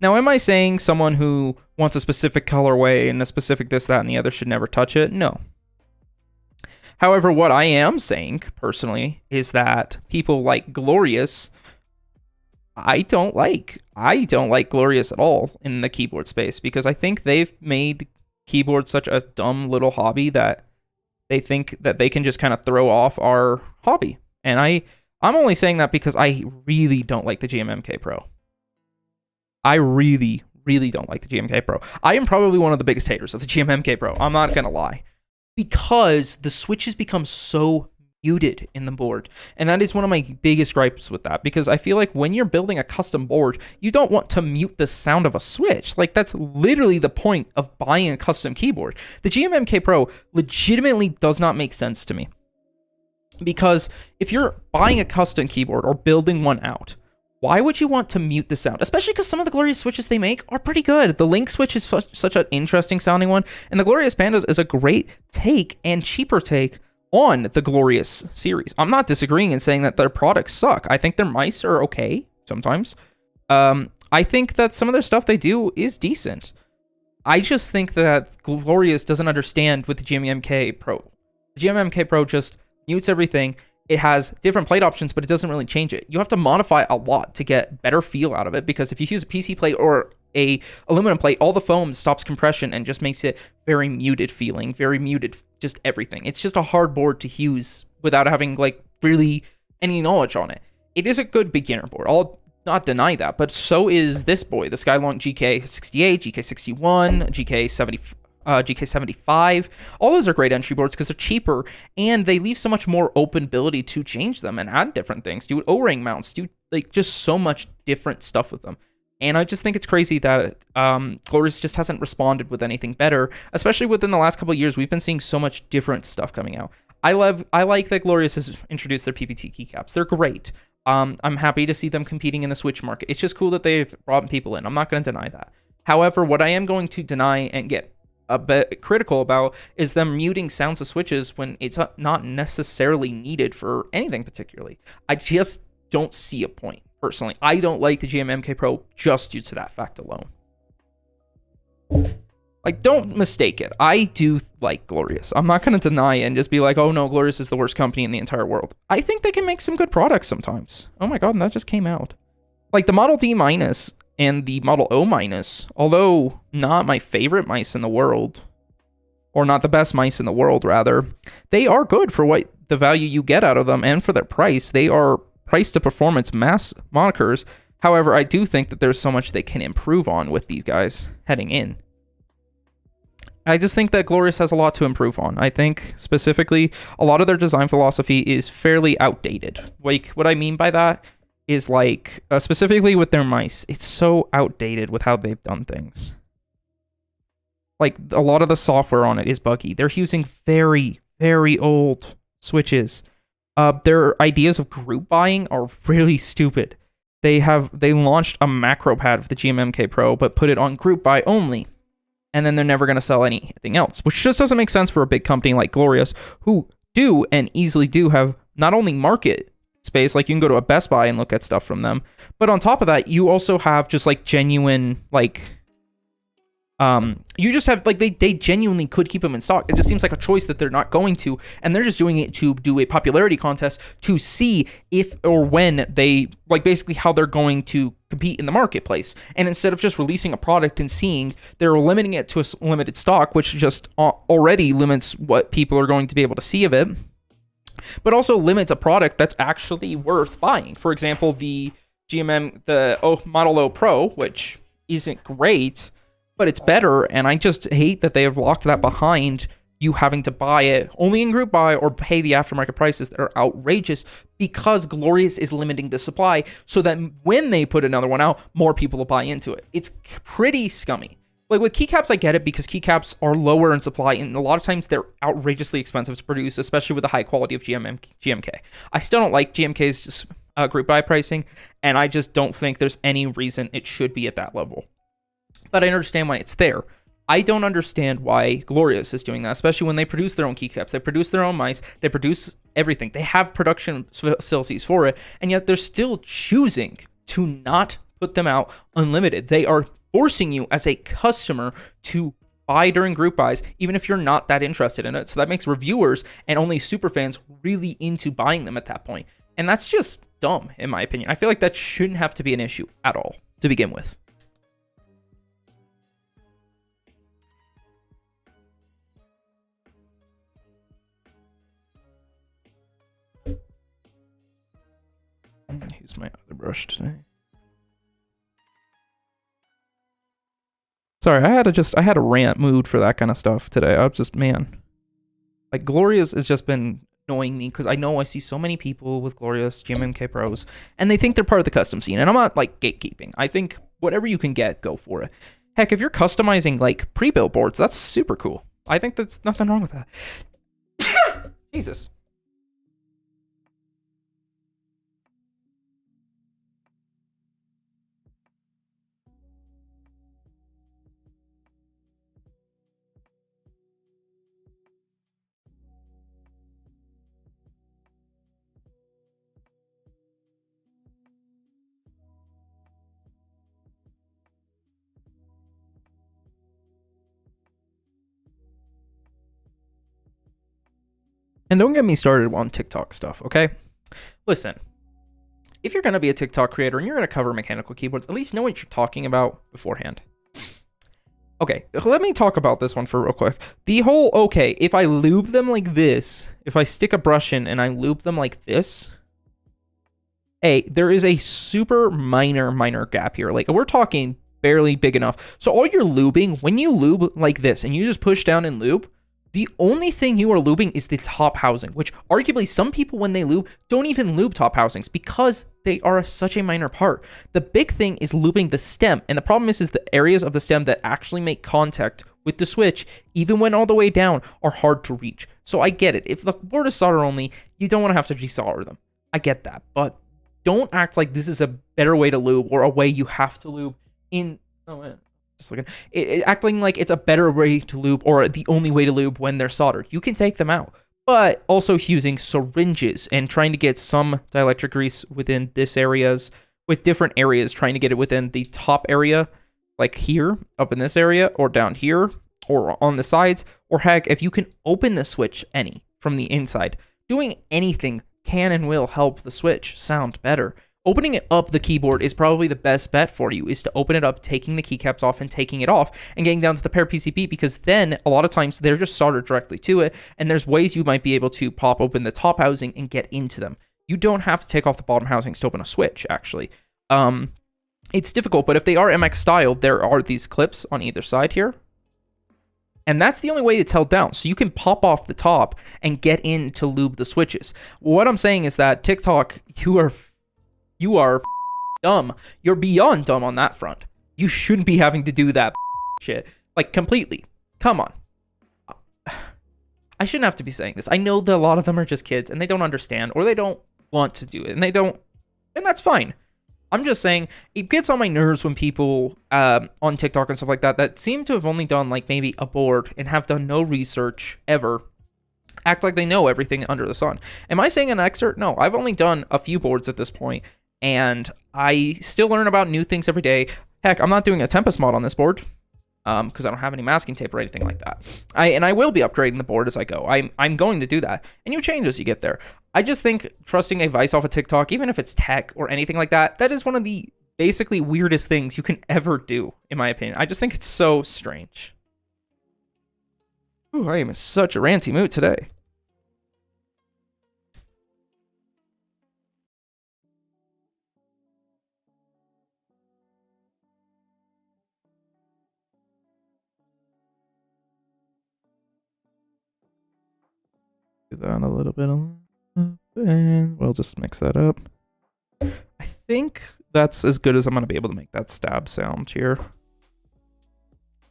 Now, am I saying someone who wants a specific colorway and a specific this, that, and the other should never touch it? No. However, what I am saying, personally, is that people like Glorious, I don't like Glorious at all in the keyboard space, because I think they've made keyboard such a dumb little hobby that they think that they can just kind of throw off our hobby. And I'm only saying that because I really don't like the GMMK Pro. I really, really don't like the GMK Pro. I am probably one of the biggest haters of the GMMK Pro. I'm not going to lie. Because the switches become so muted in the board. And that is one of my biggest gripes with that, because I feel like when you're building a custom board, you don't want to mute the sound of a switch. Like, that's literally the point of buying a custom keyboard. The GMMK Pro legitimately does not make sense to me. Because if you're buying a custom keyboard or building one out, why would you want to mute the sound? Especially because some of the Glorious switches they make are pretty good. The Link switch is such an interesting sounding one, and the Glorious Pandas is a great take and cheaper take on the Glorious series. I'm not disagreeing in saying that their products suck. I think their mice are okay sometimes. I think that some of their stuff they do is decent. I just think that Glorious doesn't understand with the GMMK Pro. The GMMK Pro just mutes everything. It has different plate options, but it doesn't really change it. You have to modify a lot to get better feel out of it, because if you use a PC plate or a aluminum plate, all the foam stops compression and just makes it very muted feeling, very muted, just everything. It's just a hard board to use without having like really any knowledge on it. It is a good beginner board. I'll not deny that, but so is this boy, the Skylong GK68, GK61, GK70. GK75, all those are great entry boards because they're cheaper and they leave so much more open ability to change them and add different things, do O-ring mounts, do like just so much different stuff with them. And I just think it's crazy that Glorious just hasn't responded with anything better, especially within the last couple of years. We've been seeing so much different stuff coming out. I like that Glorious has introduced their PPT keycaps. They're great. I'm happy to see them competing in the Switch market. It's just cool that they've brought people in. I'm not going to deny that. However, what I am going to deny and get a bit critical about is them muting sounds of switches when it's not necessarily needed for anything particularly. I just don't see a point, personally. I don't like the GMMK Pro just due to that fact alone. Like, don't mistake it. I do like Glorious. I'm not going to deny it and just be like, oh no, Glorious is the worst company in the entire world. I think they can make some good products sometimes. Oh my god, and that just came out. Like, the Model D minus and the Model O minus, although not my favorite mice in the world, or not the best mice in the world, rather, they are good for what the value you get out of them and for their price. They are price to performance mass monikers. However, I do think that there's so much they can improve on with these guys heading in. I just think that Glorious has a lot to improve on. I think specifically a lot of their design philosophy is fairly outdated. Like, what I mean by that is like, specifically with their mice, it's so outdated with how they've done things. Like, a lot of the software on it is buggy. They're using very, very old switches. Their ideas of group buying are really stupid. They launched a macro pad with the GMMK Pro, but put it on group buy only. And then they're never going to sell anything else, which just doesn't make sense for a big company like Glorious, who do and easily do have not only market space, like you can go to a Best Buy and look at stuff from them, but on top of that, you also have just like genuine, like, you just have, like, they genuinely could keep them in stock. It just seems like a choice that they're not going to, and they're just doing it to do a popularity contest to see if or when they, like, basically how they're going to compete in the marketplace. And instead of just releasing a product and seeing, they're limiting it to a limited stock, which just already limits what people are going to be able to see of it. but also limits a product that's actually worth buying. For example, the Model O Pro, which isn't great, but it's better, and I just hate that they have locked that behind you having to buy it only in group buy or pay the aftermarket prices that are outrageous because Glorious is limiting the supply so that when they put another one out, more people will buy into it. It's pretty scummy. Like with keycaps, I get it because keycaps are lower in supply and a lot of times they're outrageously expensive to produce, especially with the high quality of GMK. I still don't like GMK's just group buy pricing, and I just don't think there's any reason it should be at that level. But I understand why it's there. I don't understand why Glorious is doing that, especially when they produce their own keycaps. They produce their own mice. They produce everything. They have production facilities for it, and yet they're still choosing to not put them out unlimited. They are forcing you as a customer to buy during group buys, even if you're not that interested in it. So that makes reviewers and only super fans really into buying them at that point. And that's just dumb, in my opinion. I feel like that shouldn't have to be an issue at all to begin with. Use my other brush today. Sorry, I had a rant mood for that kind of stuff today. I was just, man, like Glorious has just been annoying me because I know I see so many people with Glorious GMK Pros and they think they're part of the custom scene, and I'm not like gatekeeping. I think whatever you can get, go for it. Heck, if you're customizing like pre-built boards, that's super cool. I think there's nothing wrong with that. Jesus. And don't get me started on TikTok stuff, okay? Listen, if you're going to be a TikTok creator and you're going to cover mechanical keyboards, at least know what you're talking about beforehand. Okay, let me talk about this one for real quick. The whole, okay, if I lube them like this, if I stick a brush in and I lube them like this, there is a super minor gap here. Like, we're talking barely big enough. So all you're lubing, when you lube like this and you just push down and lube, the only thing you are lubing is the top housing, which arguably some people when they lube don't even lube top housings because they are such a minor part. The big thing is lubing the stem, and the problem is the areas of the stem that actually make contact with the switch, even when all the way down, are hard to reach. So I get it. If the board is solder only, you don't want to have to desolder them. I get that, but don't act like this is a better way to lube or a way you have to lube in... Oh, man. Just looking, acting like it's a better way to lube or the only way to lube when they're soldered. You can take them out, but also using syringes and trying to get some dielectric grease within this areas with different areas, trying to get it within the top area, like here, up in this area, or down here, or on the sides, or heck, if you can open the switch any from the inside, doing anything can and will help the switch sound better. Opening it up the keyboard is probably the best bet for you, is to open it up, taking the keycaps off and taking it off and getting down to the pair PCB, because then a lot of times they're just soldered directly to it, and there's ways you might be able to pop open the top housing and get into them. You don't have to take off the bottom housings to open a switch, actually. It's difficult, but if they are MX style, there are these clips on either side here. And that's the only way it's held down. So you can pop off the top and get in to lube the switches. What I'm saying is that TikTok, you are dumb. You're beyond dumb on that front. You shouldn't be having to do that shit. Like, completely. Come on. I shouldn't have to be saying this. I know that a lot of them are just kids and they don't understand or they don't want to do it. And that's fine. I'm just saying, it gets on my nerves when people on TikTok and stuff like that seem to have only done like maybe a board and have done no research ever, act like they know everything under the sun. Am I saying an expert? No, I've only done a few boards at this point, and I still learn about new things every day. Heck, I'm not doing a Tempest mod on this board because I don't have any masking tape or anything like that. I will be upgrading the board as I go. I'm going to do that, and you change as you get there. I just think trusting advice off of TikTok, even if it's tech or anything like that, that is one of the basically weirdest things you can ever do, in my opinion. I just think it's so strange. Ooh, I am in such a ranty mood today. do that a little bit. And we'll just mix that up. I think that's as good as I'm going to be able to make that stab sound here.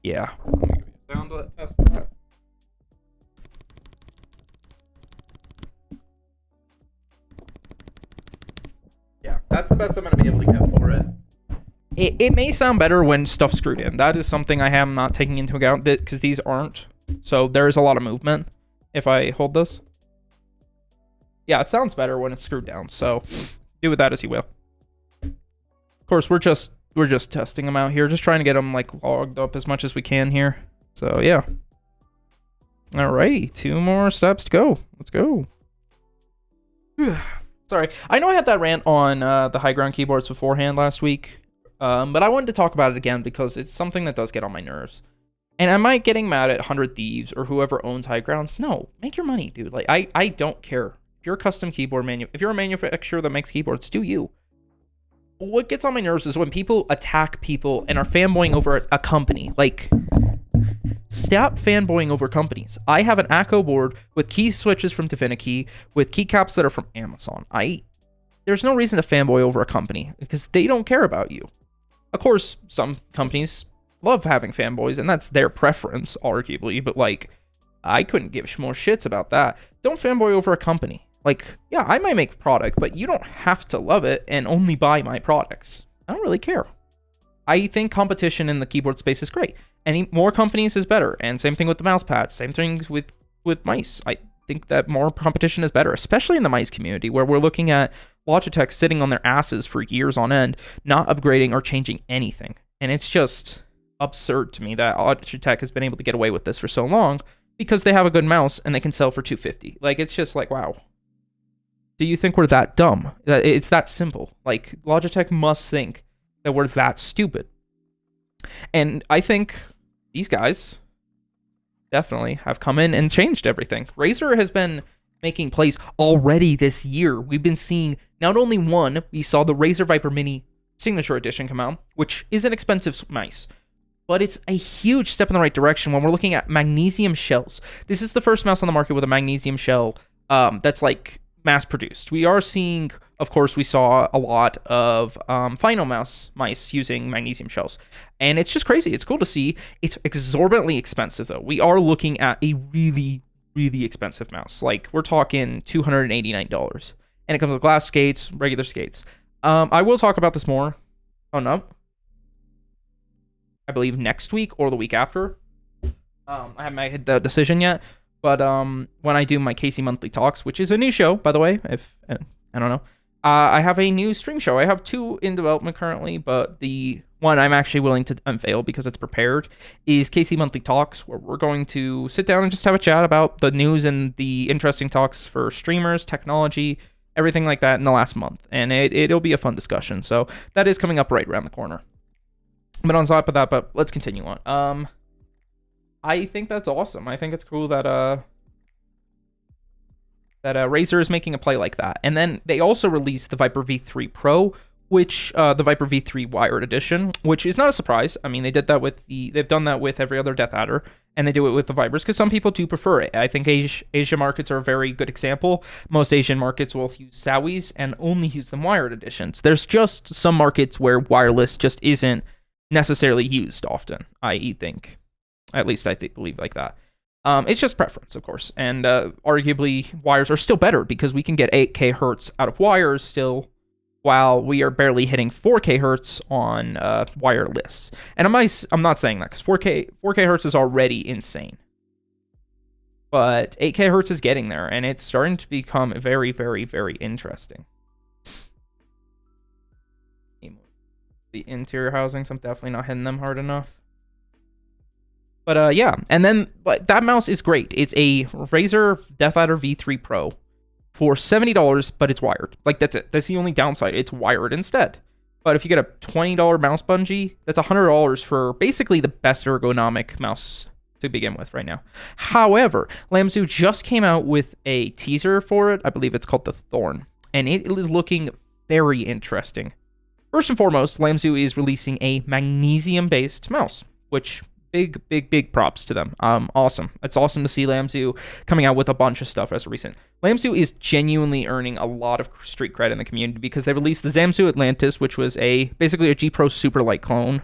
Yeah. Let me give you a sound test of that. Yeah, that's the best I'm going to be able to get for it. It may sound better when stuff's screwed in. That is something I am not taking into account because these aren't. So there is a lot of movement if I hold this. Yeah, it sounds better when it's screwed down. So do with that as you will. Of course, we're just testing them out here, just trying to get them like logged up as much as we can here. So yeah. Alrighty, 2 more steps to go. Let's go. Sorry, I know I had that rant on the high ground keyboards beforehand last week, but I wanted to talk about it again because it's something that does get on my nerves. And am I getting mad at 100 Thieves or whoever owns high grounds? No, make your money, dude. Like I don't care. If you're a custom keyboard if you're a manufacturer that makes keyboards, do you. What gets on my nerves is when people attack people and are fanboying over a company. Like, stop fanboying over companies. I have an Akko board with key switches from Divinity, with keycaps that are from Amazon. There's no reason to fanboy over a company because they don't care about you. Of course, some companies love having fanboys, and that's their preference, arguably, but like, I couldn't give more shits about that. Don't fanboy over a company. Like, yeah, I might make a product, but you don't have to love it and only buy my products. I don't really care. I think competition in the keyboard space is great. Any more companies is better, and same thing with the mouse pads, same things with mice. I think that more competition is better, especially in the mice community, where we're looking at Logitech sitting on their asses for years on end, not upgrading or changing anything. And it's just absurd to me that Logitech has been able to get away with this for so long because they have a good mouse and they can sell for $250. Like, it's just like, wow. Do you think we're that dumb? It's that simple. Like, Logitech must think that we're that stupid. And I think these guys definitely have come in and changed everything. Razer has been making plays already this year. We've been seeing not only one, we saw the Razer Viper Mini Signature Edition come out, which is an expensive mice, but it's a huge step in the right direction when we're looking at magnesium shells. This is the first mouse on the market with a magnesium shell that's like mass-produced. We are seeing, of course, we saw a lot of final mice using magnesium shells, and it's just crazy. It's cool to see. It's exorbitantly expensive, though. We are looking at a really, really expensive mouse. Like, we're talking $289, and it comes with glass skates, regular skates. I will talk about this more. Oh, no. I believe next week or the week after. I haven't made the decision yet. But when I do my Casey Monthly Talks, which is a new show, by the way, if I don't know, I have a new stream show. I have 2 in development currently, but the one I'm actually willing to unveil because it's prepared is Casey Monthly Talks, where we're going to sit down and just have a chat about the news and the interesting talks for streamers, technology, everything like that in the last month. And it'll be a fun discussion. So that is coming up right around the corner. But on top of that, let's continue on. I think that's awesome. I think it's cool that Razer is making a play like that. And then they also released the Viper V3 Pro, which the Viper V3 Wired Edition, which is not a surprise. I mean, they've done that with every other Death Adder, and they do it with the Vipers because some people do prefer it. I think Asia markets are a very good example. Most Asian markets will use Sowies and only use them wired editions. There's just some markets where wireless just isn't necessarily used often. At least I believe like that. It's just preference, of course. And arguably, wires are still better because we can get 8K hertz out of wires still, while we are barely hitting 4K hertz on wireless. And I'm not saying that because 4K hertz is already insane. But 8K hertz is getting there, and it's starting to become very, very, very interesting. The interior housings, I'm definitely not hitting them hard enough. But yeah, and then that mouse is great. It's a Razer Death Adder V3 Pro for $70, but it's wired. Like, that's it. That's the only downside. It's wired instead. But if you get a $20 mouse bungee, that's $100 for basically the best ergonomic mouse to begin with right now. However, Lamzu just came out with a teaser for it. I believe it's called the Thorn, and it is looking very interesting. First and foremost, Lamzu is releasing a magnesium-based mouse, which big props to them. Awesome. It's awesome to see Lamzu coming out with a bunch of stuff as a recent. Lamzu is genuinely earning a lot of street cred in the community because they released the Zamzu Atlantis, which was basically a G Pro super light clone,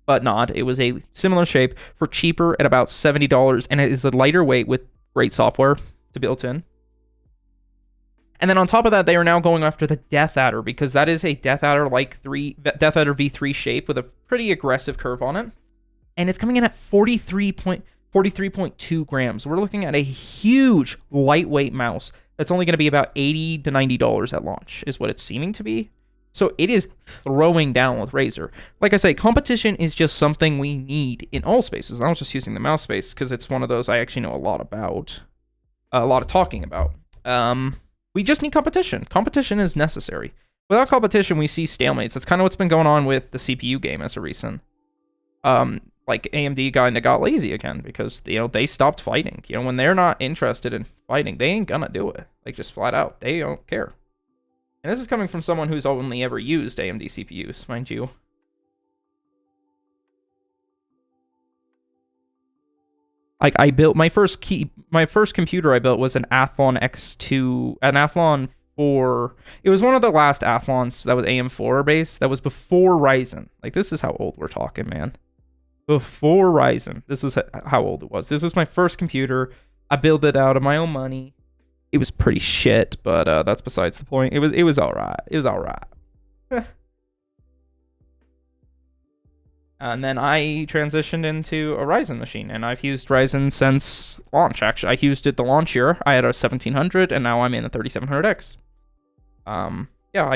but not. It was a similar shape for cheaper at about $70, and it is a lighter weight with great software to built in. And then on top of that, they are now going after the Death Adder because that is a Death Adder Death Adder V3 shape with a pretty aggressive curve on it. And it's coming in at 43.2 grams. We're looking at a huge lightweight mouse that's only going to be about $80 to $90 at launch, is what it's seeming to be. So it is throwing down with Razer. Like I say, competition is just something we need in all spaces. I was just using the mouse space because it's one of those I actually know a lot about, a lot of talking about. We just need competition. Competition is necessary. Without competition, we see stalemates. That's kind of what's been going on with the CPU game as a recent. Like AMD got lazy again because they stopped fighting. When they're not interested in fighting, they ain't gonna do it. Like, just flat out, they don't care. And this is coming from someone who's only ever used AMD CPUs, mind you. Like, I built my first computer I built was an Athlon X2, an Athlon 4. It was one of the last Athlons that was AM4 based. That was before Ryzen. Like, this is how old we're talking, man. Before Ryzen. This is how old it was. This was my first computer. I built it out of my own money. It was pretty shit, but that's besides the point. It was all right. It was all right. And then I transitioned into a Ryzen machine, and I've used Ryzen since launch. Actually, I used it the launch year. I had a 1700, and now I'm in a 3700X. Yeah,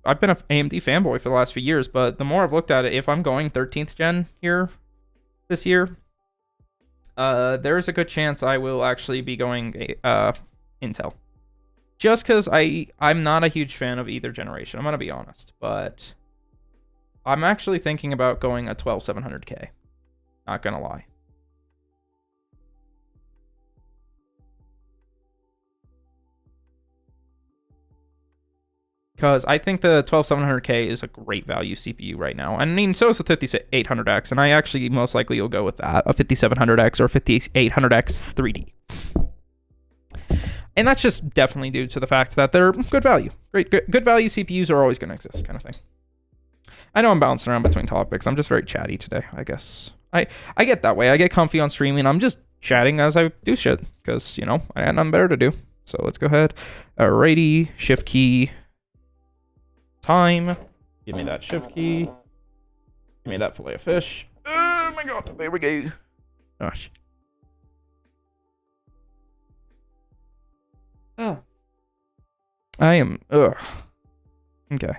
I've been an AMD fanboy for the last few years, but the more I've looked at it, if I'm going 13th gen here this year, there's a good chance I will actually be going Intel. Just because I'm not a huge fan of either generation, I'm going to be honest, but I'm actually thinking about going a 12700K. Not going to lie. Because I think the 12700K is a great value CPU right now. I mean, so is the 5800X, and I actually most likely will go with that, a 5700X or 5800X 3D. And that's just definitely due to the fact that they're good value. Good value CPUs are always going to exist, kind of thing. I know I'm bouncing around between topics. I'm just very chatty today, I guess. I get that way. I get comfy on streaming. I'm just chatting as I do shit, because, I had nothing better to do. So let's go ahead. Alrighty, shift key. Time. Give me that shift key. Give me that fillet of fish. Oh my god, there we go. Gosh. Oh. I am. Ugh. Okay.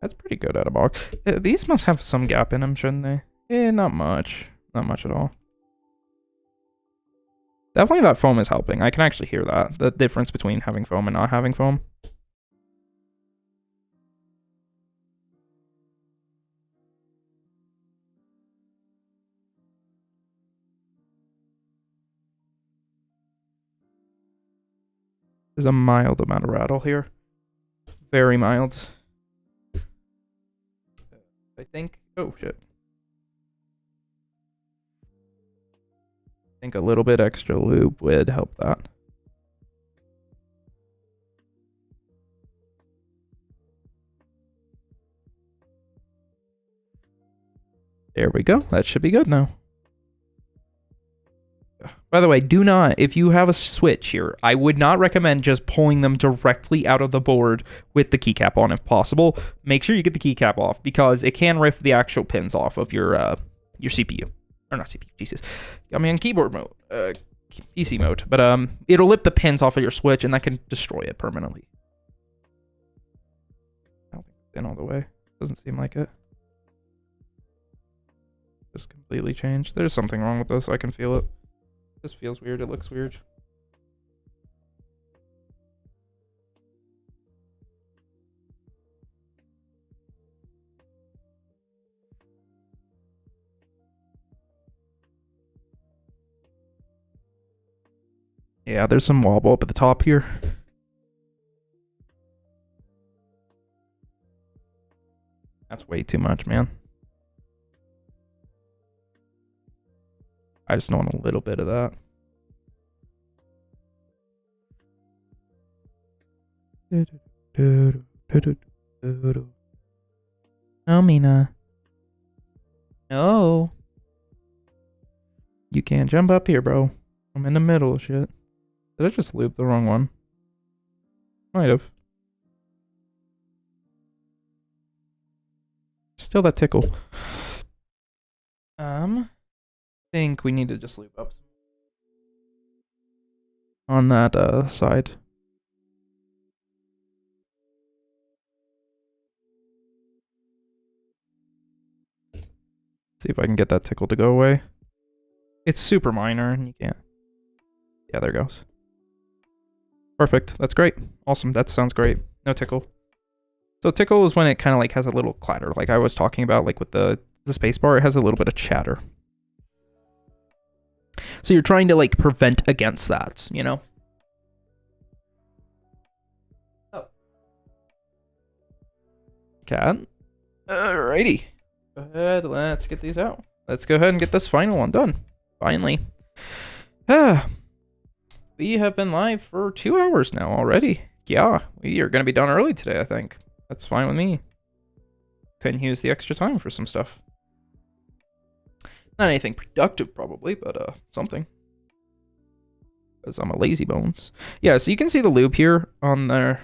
That's pretty good out of box. These must have some gap in them, shouldn't they? Not much. Not much at all. Definitely that foam is helping. I can actually hear that. The difference between having foam and not having foam. There's a mild amount of rattle here. Very mild. I think. Oh, shit. I think a little bit extra lube would help that. There we go. That should be good now. By the way, do not, if you have a switch here, I would not recommend just pulling them directly out of the board with the keycap on if possible. Make sure you get the keycap off because it can rip the actual pins off of your CPU. Or not CPU, Jesus. I mean, keyboard mode, PC mode. But it'll rip the pins off of your switch and that can destroy it permanently. I don't think it's in all the way. Doesn't seem like it. Just completely changed. There's something wrong with this. I can feel it. This feels weird. It looks weird. Yeah, there's some wobble up at the top here. That's way too much, man. I just want a little bit of that. No, Mina. No. You can't jump up here, bro. I'm in the middle of shit. Did I just loop the wrong one? Might have. Still that tickle. Think we need to just loop up on that side. See if I can get that tickle to go away. It's super minor and you can't. Yeah, there goes. Perfect. That's great. Awesome. That sounds great. No tickle. So tickle is when it kind of like has a little clatter, like I was talking about, like with the space bar, it has a little bit of chatter. So you're trying to like prevent against that, you know? Oh. Cat. Alrighty. Go ahead, let's get these out. Let's go ahead and get this final one done. Finally. We have been live for 2 hours now already. Yeah, we are going to be done early today, I think. That's fine with me. Couldn't use the extra time for some stuff. Not anything productive, probably, but something. Because I'm a lazy bones. Yeah, so you can see the loop here on there.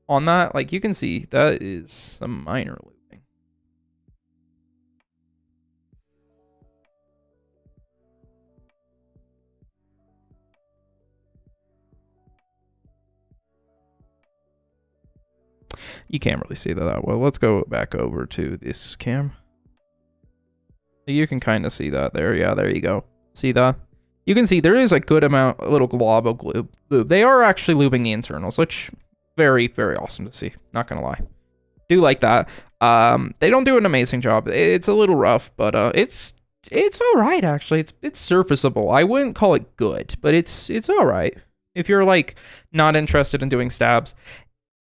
On that, like, you can see that is some minor looping. You can't really see that well. Let's go back over to this cam. You can kind of see that there. Yeah, there you go. See that? You can see there is a good amount, a little glob of lube. They are actually lubing the internals, which very, very awesome to see. Not gonna lie. Do like that. They don't do an amazing job. It's a little rough, but it's all right actually. It's surfaceable. I wouldn't call it good, but it's all right. If you're like not interested in doing stabs,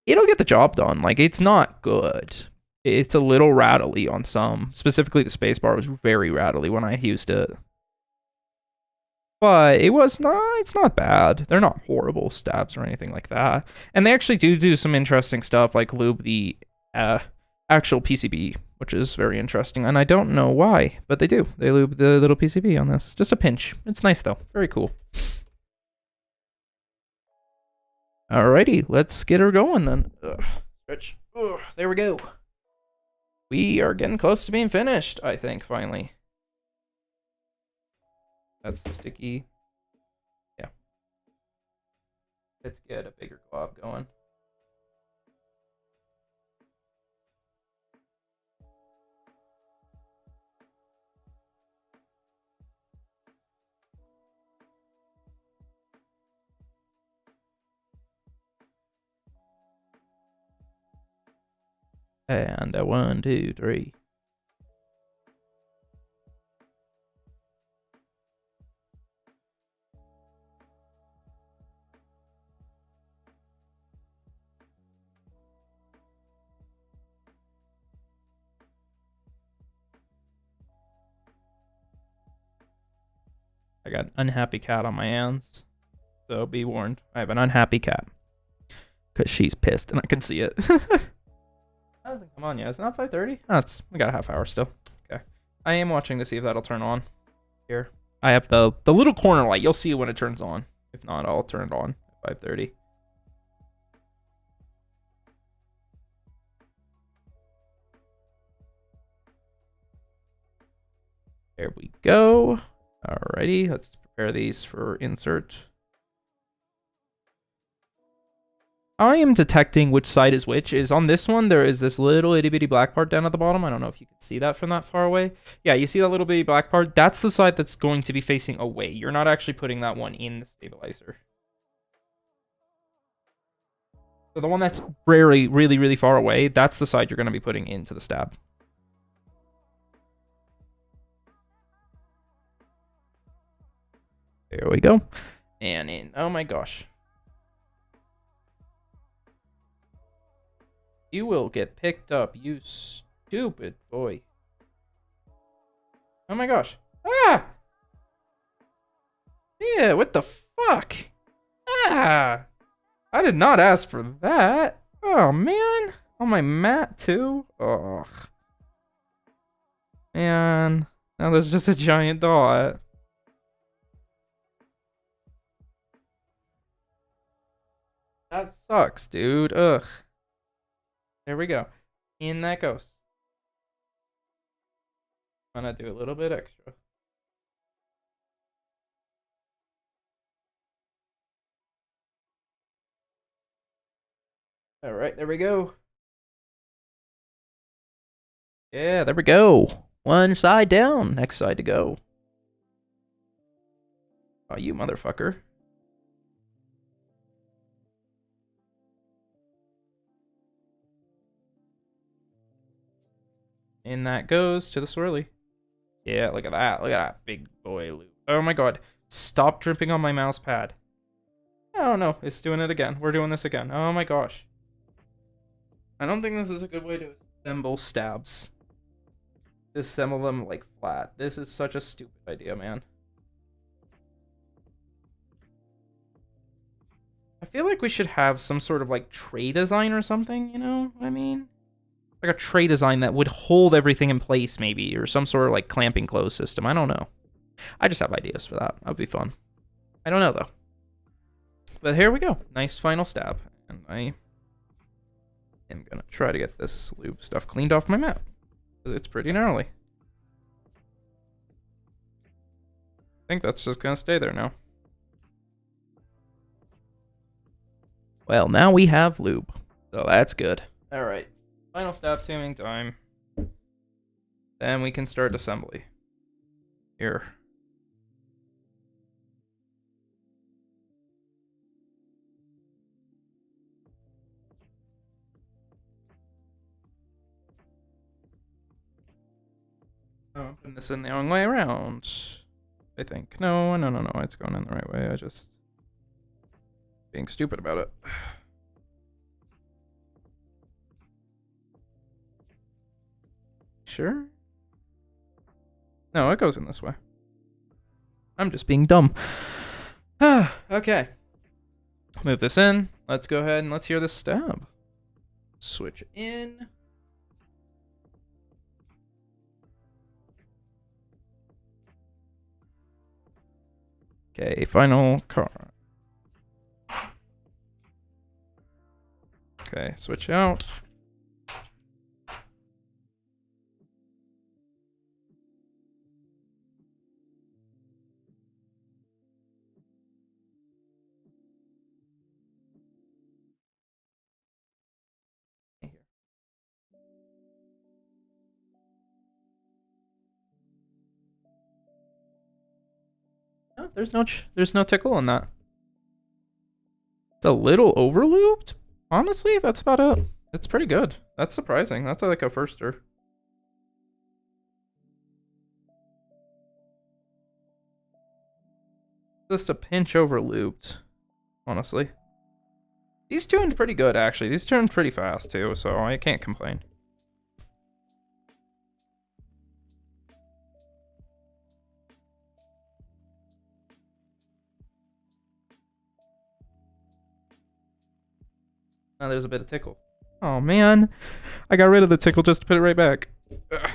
it'll get the job done. Like, it's not good. It's a little rattly on some. Specifically, the spacebar was very rattly when I used it. But it's not bad. They're not horrible stabs or anything like that. And they actually do some interesting stuff, like lube the actual PCB, which is very interesting. And I don't know why, but they do. They lube the little PCB on this. Just a pinch. It's nice, though. Very cool. Alrighty, let's get her going then. Stretch. There we go. We are getting close to being finished, I think, finally. That's the sticky. Yeah. Let's get a bigger glob going. And 1, 2, 3. I got an unhappy cat on my hands, so be warned. I have an unhappy cat because she's pissed and I can see it. That hasn't come on yet. It's not 5:30. Oh, we got a half hour still. Okay. I am watching to see if that'll turn on here. I have the little corner light. You'll see when it turns on. If not, I'll turn it on at 5:30. There we go. Alrighty, let's prepare these for insert. I am detecting which side is which. Is on this one, there is this little itty bitty black part down at the bottom. I don't know if you can see that from that far away. Yeah, you see that little bitty black part? That's the side that's going to be facing away. You're not actually putting that one in the stabilizer. So the one that's really, really far away, that's the side you're going to be putting into the stab. There we go. And in. Oh my gosh. You will get picked up, you stupid boy. Oh my gosh. Ah! Yeah, what the fuck? Ah! I did not ask for that. Oh man. On my mat too? Ugh. Man. Now there's just a giant dot. That sucks, dude. Ugh. There we go. In that goes. I'm gonna do a little bit extra. All right, there we go. Yeah, there we go. One side down, next side to go. Oh, you motherfucker. In that goes to the swirly. Yeah, look at that. Look at that big boy loop. Oh my god. Stop dripping on my mouse pad. Oh no, it's doing it again. We're doing this again. Oh my gosh. I don't think this is a good way to assemble stabs. Assemble them like flat. This is such a stupid idea, man. I feel like we should have some sort of like tray design or something, you know what I mean? Like a tray design that would hold everything in place maybe, or some sort of like clamping close system. I don't know. I just have ideas for that. That would be fun. I don't know though. But here we go. Nice final stab. And I am gonna try to get this loop stuff cleaned off my map. Because it's pretty gnarly. I think that's just gonna stay there now. Well, now we have lube. So that's good. Alright. Final stab tuning time. Then we can start assembly. Here. Oh, I'm putting this in the wrong way around. I think. No, it's going in the right way. I just being stupid about it. Sure? No, it goes in this way. I'm just being dumb. Okay. Move this in. Let's go ahead and let's hear this stab. Switch in. Okay, final car. Okay, switch out. No, there's no tickle on that. It's a little overlooped. Honestly, that's about it. It's pretty good. That's surprising. That's like a firster. Just a pinch overlooped, honestly. These tuned pretty good, actually. These tuned pretty fast, too, so I can't complain. Now there's a bit of tickle. Oh, man. I got rid of the tickle just to put it right back. Ugh.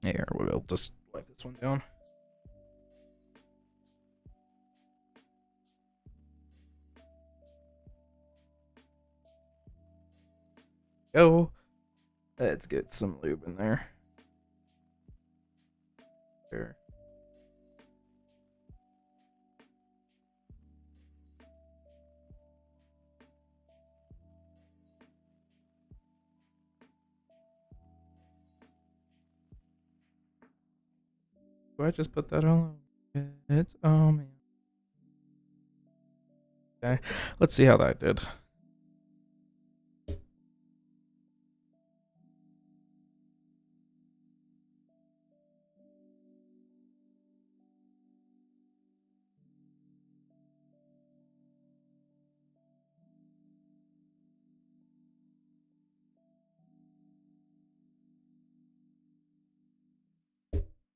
Here, we'll just wipe this one down. Go. Let's get some lube in there. There. Do I just put that all over? It's oh man. Okay, let's see how that did.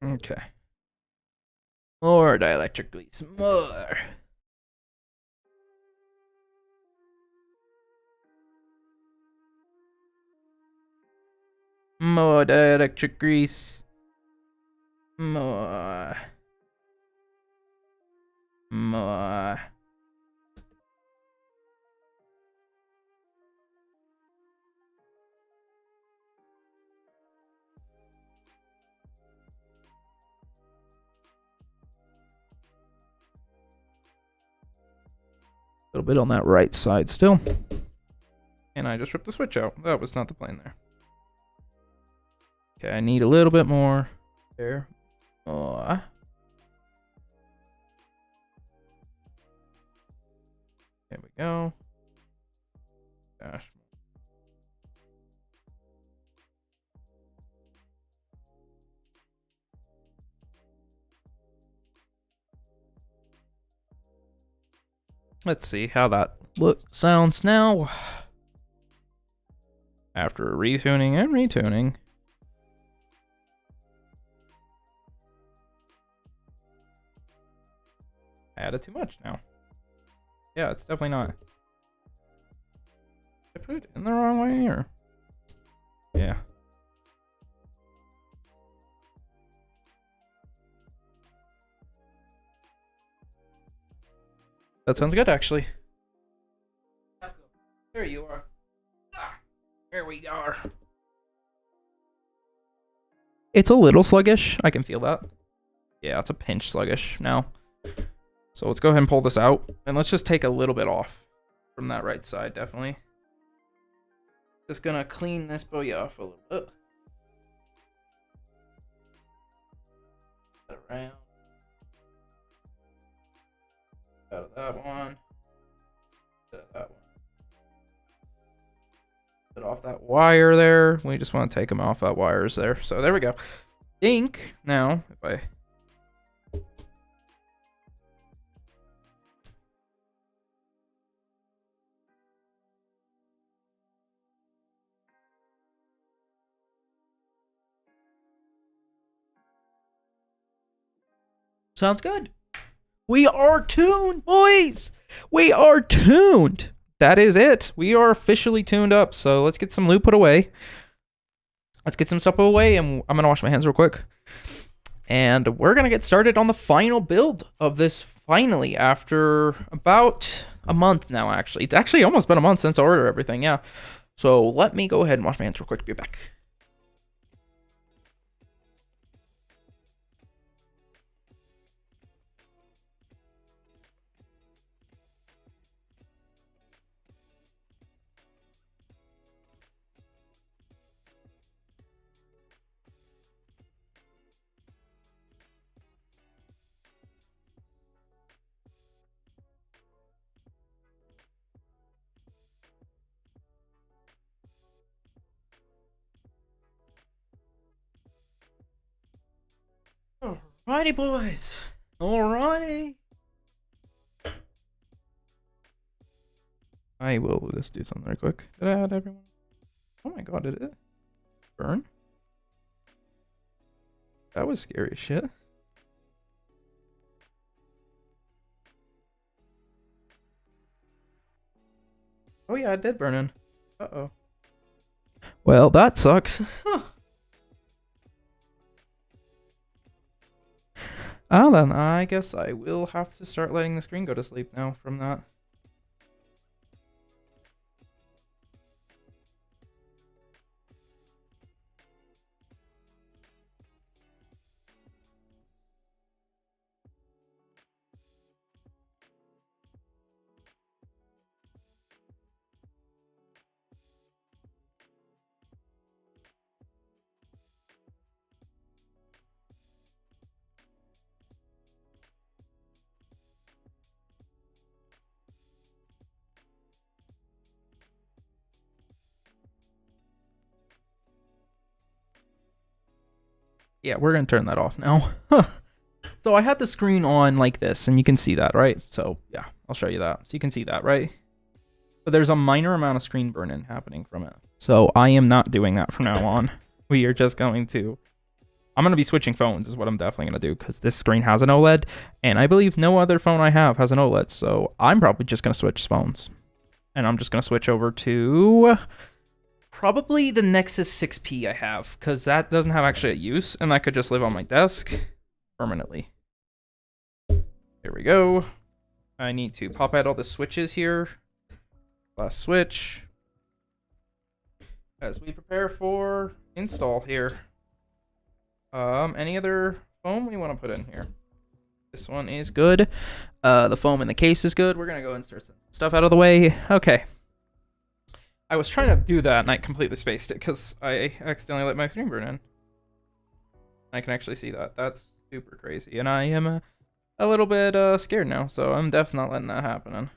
Okay. More dielectric grease. More. More dielectric grease. More. More. A little bit on that right side still. And I just ripped the switch out. That was not the plan there. Okay, I need a little bit more there. Oh. There we go. Gosh. Let's see how that sounds now. After retuning and retuning. I added too much now. Yeah, it's definitely not. Did I put it in the wrong way or? Yeah. That sounds good, actually. There you are. Here we are. It's a little sluggish. I can feel that. Yeah, it's a pinch sluggish now. So let's go ahead and pull this out. And let's just take a little bit off from that right side, definitely. Just gonna clean this booyah off a little bit. Around. Out of that one. Out of that one. Put off that wire there. We just want to take them off that wires there. So there we go. Think now, if I sounds good. We are tuned, boys. We are tuned. That is it. We are officially tuned up. So let's get some loot put away. Let's get some stuff put away, and I'm gonna wash my hands real quick. And we're gonna get started on the final build of this. Finally, after about a month now. Actually, it's actually almost been a month since I ordered everything. Yeah. So let me go ahead and wash my hands real quick. Be back. Alrighty, boys. Alrighty. I will just do something real quick. Did I add everyone? Oh my god, did it burn? That was scary as shit. Oh yeah, it did burn in. Uh-oh. Well, that sucks. Huh. Oh, then I guess I will have to start letting the screen go to sleep now from that. Yeah, we're gonna turn that off now. So I had the screen on like this, and you can see that, right? So yeah, I'll show you that. So you can see that, right? But there's a minor amount of screen burn-in happening from it. So I am not doing that from now on. We are just going to I'm going to be switching phones is what I'm definitely going to do, because this screen has an OLED, and I believe no other phone I have has an OLED, so I'm probably just going to switch phones. And I'm just going to switch over to probably the Nexus 6P I have, because that doesn't have actually a use, and that could just live on my desk permanently. Here we go. I need to pop out all the switches here. Last switch. As we prepare for install here. Any other foam we want to put in here? This one is good. The foam in the case is good. We're going to go insert some stuff out of the way. Okay. I was trying to do that and I completely spaced it because I accidentally let my screen burn in. I can actually see that. That's super crazy. And I am a little bit scared now, so I'm definitely not letting that happen.